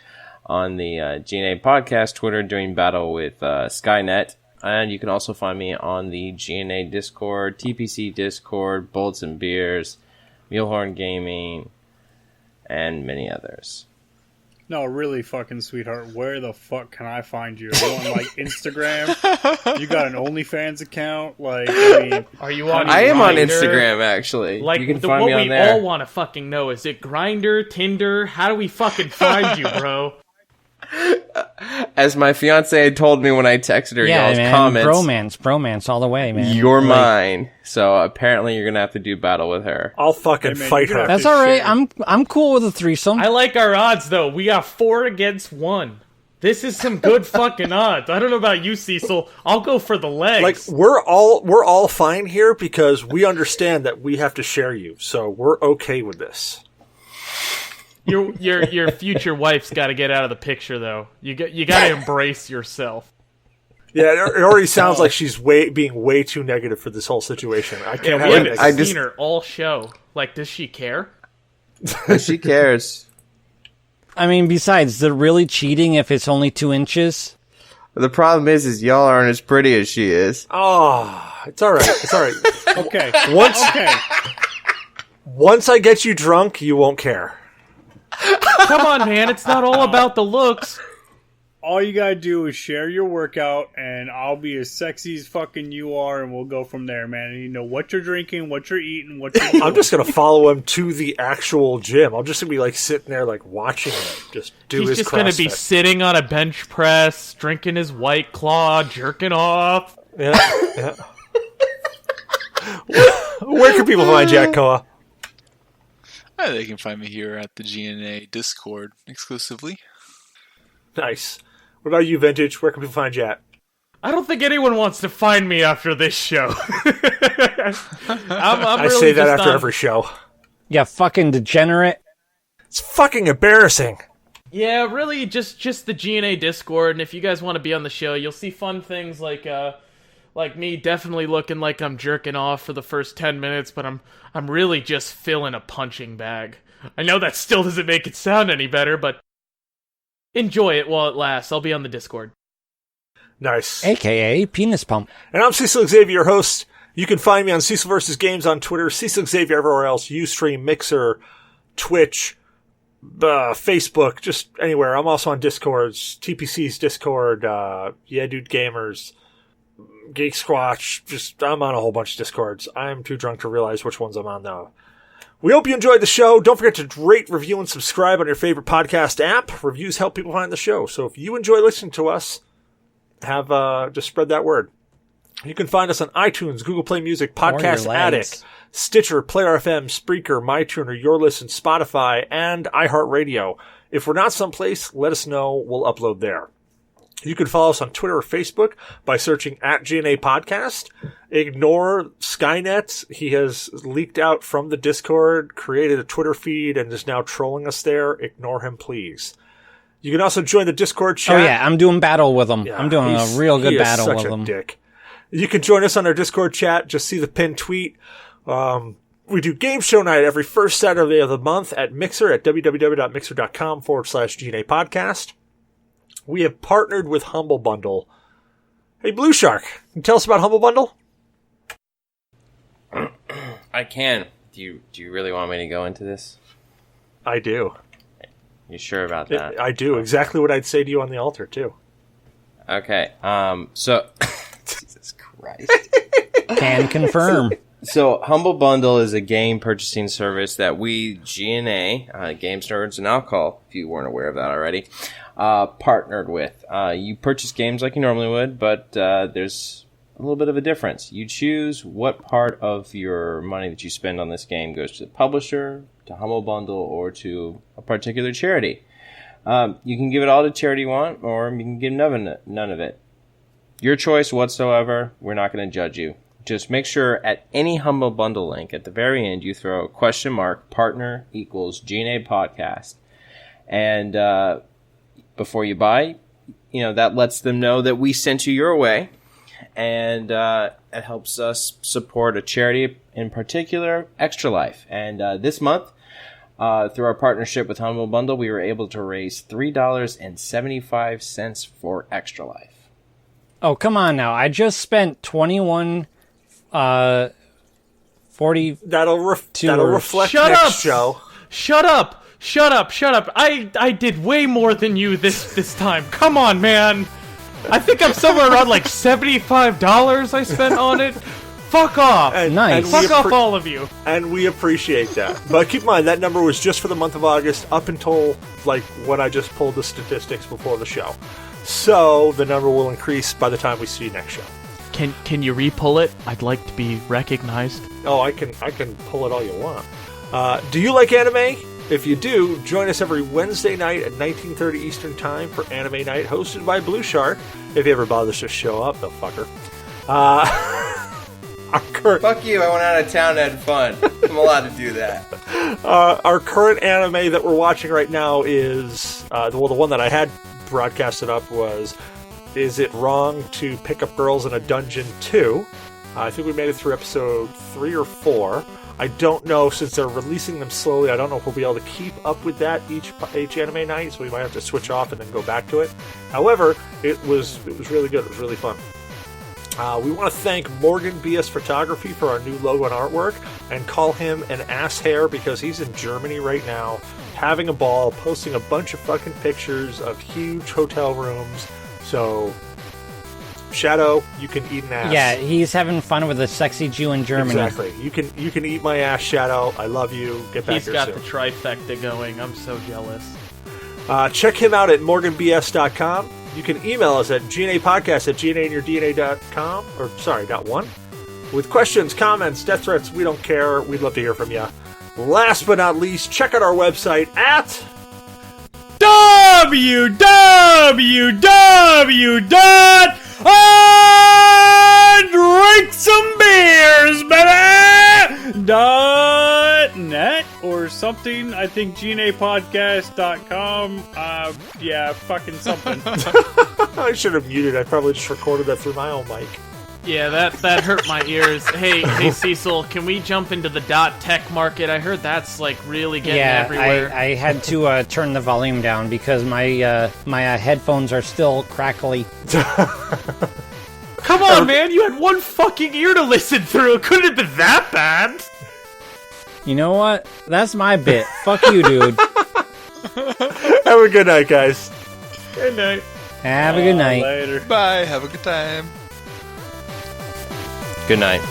on the G.N.A. podcast Twitter doing battle with Skynet. And you can also find me on the G.N.A. Discord, TPC Discord, Bolts and Beers, Mulehorn Gaming, and many others. No, really, fucking sweetheart, where the fuck can I find you? Are you on, like, Instagram? You got an OnlyFans account? Like, I mean... Are you on I am on Grindr? Instagram, actually. Like, you can find what me on we there. all want to fucking know, is it Grindr, Tinder? How do we fucking find you, bro? As my fiance had told me when I texted her, y'all's man, comments. bromance all the way, man. You're mine. So apparently you're gonna have to do battle with her. I'll fucking fight her. That's all right. I'm cool with a threesome. I like our odds, though. We got 4 against 1. This is some good fucking odds. I don't know about you, Cecil. I'll go for the legs. Like, we're all fine here because we understand that we have to share you, so we're okay with this. Your future wife's got to get out of the picture, though. You got to embrace yourself. Yeah, it already sounds like she's being way too negative for this whole situation. I can't We have haven't it. seen her all show. Like, does she care? She cares. I mean, besides, is it really cheating if it's only 2 inches? The problem is y'all aren't as pretty as she is. Oh, it's all right. It's all right. Okay. Okay. Once I get you drunk, you won't care. Come on, man. It's not all about the looks. All you gotta do is share your workout, and I'll be as sexy as fucking you are, and we'll go from there, man. And you know what you're drinking, what you're eating, what you're doing. I'm just gonna follow him to the actual gym. I'm just gonna be like sitting there, like watching him just do He's his just CrossFit. going to be sitting on a bench press, drinking his White Claw, jerking off. Yeah. Where can people find Jack Koa? They can find me here at the G.N.A. Discord exclusively. Nice. What about you, Vintage? Where can people find you at? I don't think anyone wants to find me after this show. I'm I really say that just after on- every show. Yeah, fucking degenerate. It's fucking embarrassing. Yeah, really, just the G&A Discord, and if you guys want to be on the show, you'll see fun things like me definitely looking like I'm jerking off for the first 10 minutes, but I'm really just filling a punching bag. I know that still doesn't make it sound any better, but enjoy it while it lasts. I'll be on the Discord. Nice. AKA penis pump. And I'm Cecil Xavier, your host. You can find me on Cecil vs. Games on Twitter, Cecil Xavier everywhere else, Ustream, Mixer, Twitch, Facebook, just anywhere. I'm also on Discords, TPC's Discord, Yeah Dude Gamers, Geek Squatch. I'm on a whole bunch of Discords. I'm too drunk to realize which ones I'm on, though. We hope you enjoyed the show. Don't forget to rate, review, and subscribe on your favorite podcast app. Reviews help people find the show. So if you enjoy listening to us, just spread that word. You can find us on iTunes, Google Play Music, Podcast your Addict, legs. Stitcher, Player FM, Spreaker, MyTuner, Your Listen, Spotify, and iHeartRadio. If we're not someplace, let us know. We'll upload there. You can follow us on Twitter or Facebook by searching @G.N.A. Podcast. Ignore Skynet. He has leaked out from the Discord, created a Twitter feed, and is now trolling us there. Ignore him, please. You can also join the Discord chat. Oh yeah, I'm doing battle with him. Yeah, I'm doing a real good battle with him. Dick. You can join us on our Discord chat. Just see the pinned tweet. We do game show night every first Saturday of the month at Mixer at www.mixer.com/G.N.A. podcast. We have partnered with Humble Bundle. Hey, Blueshark, can you tell us about Humble Bundle? I can. Do you really want me to go into this? I do. You sure about that? I do. Exactly what I'd say to you on the altar, too. Okay. So, Jesus Christ. Can confirm. So, Humble Bundle is a game purchasing service that we, G.N.A., Games, Nerds, and Alcohol, if you weren't aware of that already, partnered with. You purchase games like you normally would, but there's a little bit of a difference. You choose what part of your money that you spend on this game goes to the publisher, to Humble Bundle, or to a particular charity. You can give it all to charity you want, or you can give none of it. Your choice whatsoever. We're not going to judge you. Just make sure at any Humble Bundle link at the very end you throw a question mark, partner equals G.N.A. podcast. And before you buy, that lets them know that we sent you your way. And it helps us support a charity, in particular, Extra Life. And this month, through our partnership with Humble Bundle, we were able to raise $3.75 for Extra Life. Oh, come on now. I just spent 21 40 That'll reflect Shut next up! show. Shut up! I did way more than you this time. Come on, man. I think I'm somewhere around like $75 I spent on it. Fuck off. Nice. Fuck off, all of you. And we appreciate that. But keep in mind, that number was just for the month of August up until, when I just pulled the statistics before the show. So, the number will increase by the time we see you next show. Can you re-pull it? I'd like to be recognized. Oh, I can pull it all you want. Do you like anime? If you do, join us every Wednesday night at 19:30 Eastern Time for Anime Night, hosted by Blueshark. If he ever bothers to show up, the fucker. Our current, Fuck you, I went out of town and had fun. I'm allowed to do that. our current anime that we're watching right now is, the one that I had broadcasted up was Is It Wrong to Pick Up Girls in a Dungeon 2? I think we made it through episode 3 or 4. I don't know, since they're releasing them slowly, I don't know if we'll be able to keep up with that each anime night, so we might have to switch off and then go back to it. However, it was really good. It was really fun. We want to thank Morgan BS Photography for our new logo and artwork, and call him an ass hair because he's in Germany right now, having a ball, posting a bunch of fucking pictures of huge hotel rooms. So, Shadow, you can eat an ass. Yeah, he's having fun with a sexy Jew in Germany. Exactly. You can eat my ass, Shadow. I love you. Get back here soon. He's got the trifecta going. I'm so jealous. Check him out at morganbs.com. You can email us at GNApodcast@GNAinyourdNA.com, or sorry, .1. With questions, comments, death threats, we don't care. We'd love to hear from you. Last but not least, check out our website at .net or something. I think GNApodcast.com. Yeah, fucking something. I should have muted. I probably just recorded that through my own mic. Yeah, that hurt my ears. Hey, Cecil, can we jump into the .tech market? I heard that's like really getting everywhere. I had to turn the volume down because my headphones are still crackly. Come on, man! You had one fucking ear to listen through. It couldn't have been that bad. You know what? That's my bit. Fuck you, dude. Have a good night, guys. Good night. Have a good night. Later. Bye. Have a good time. Good night.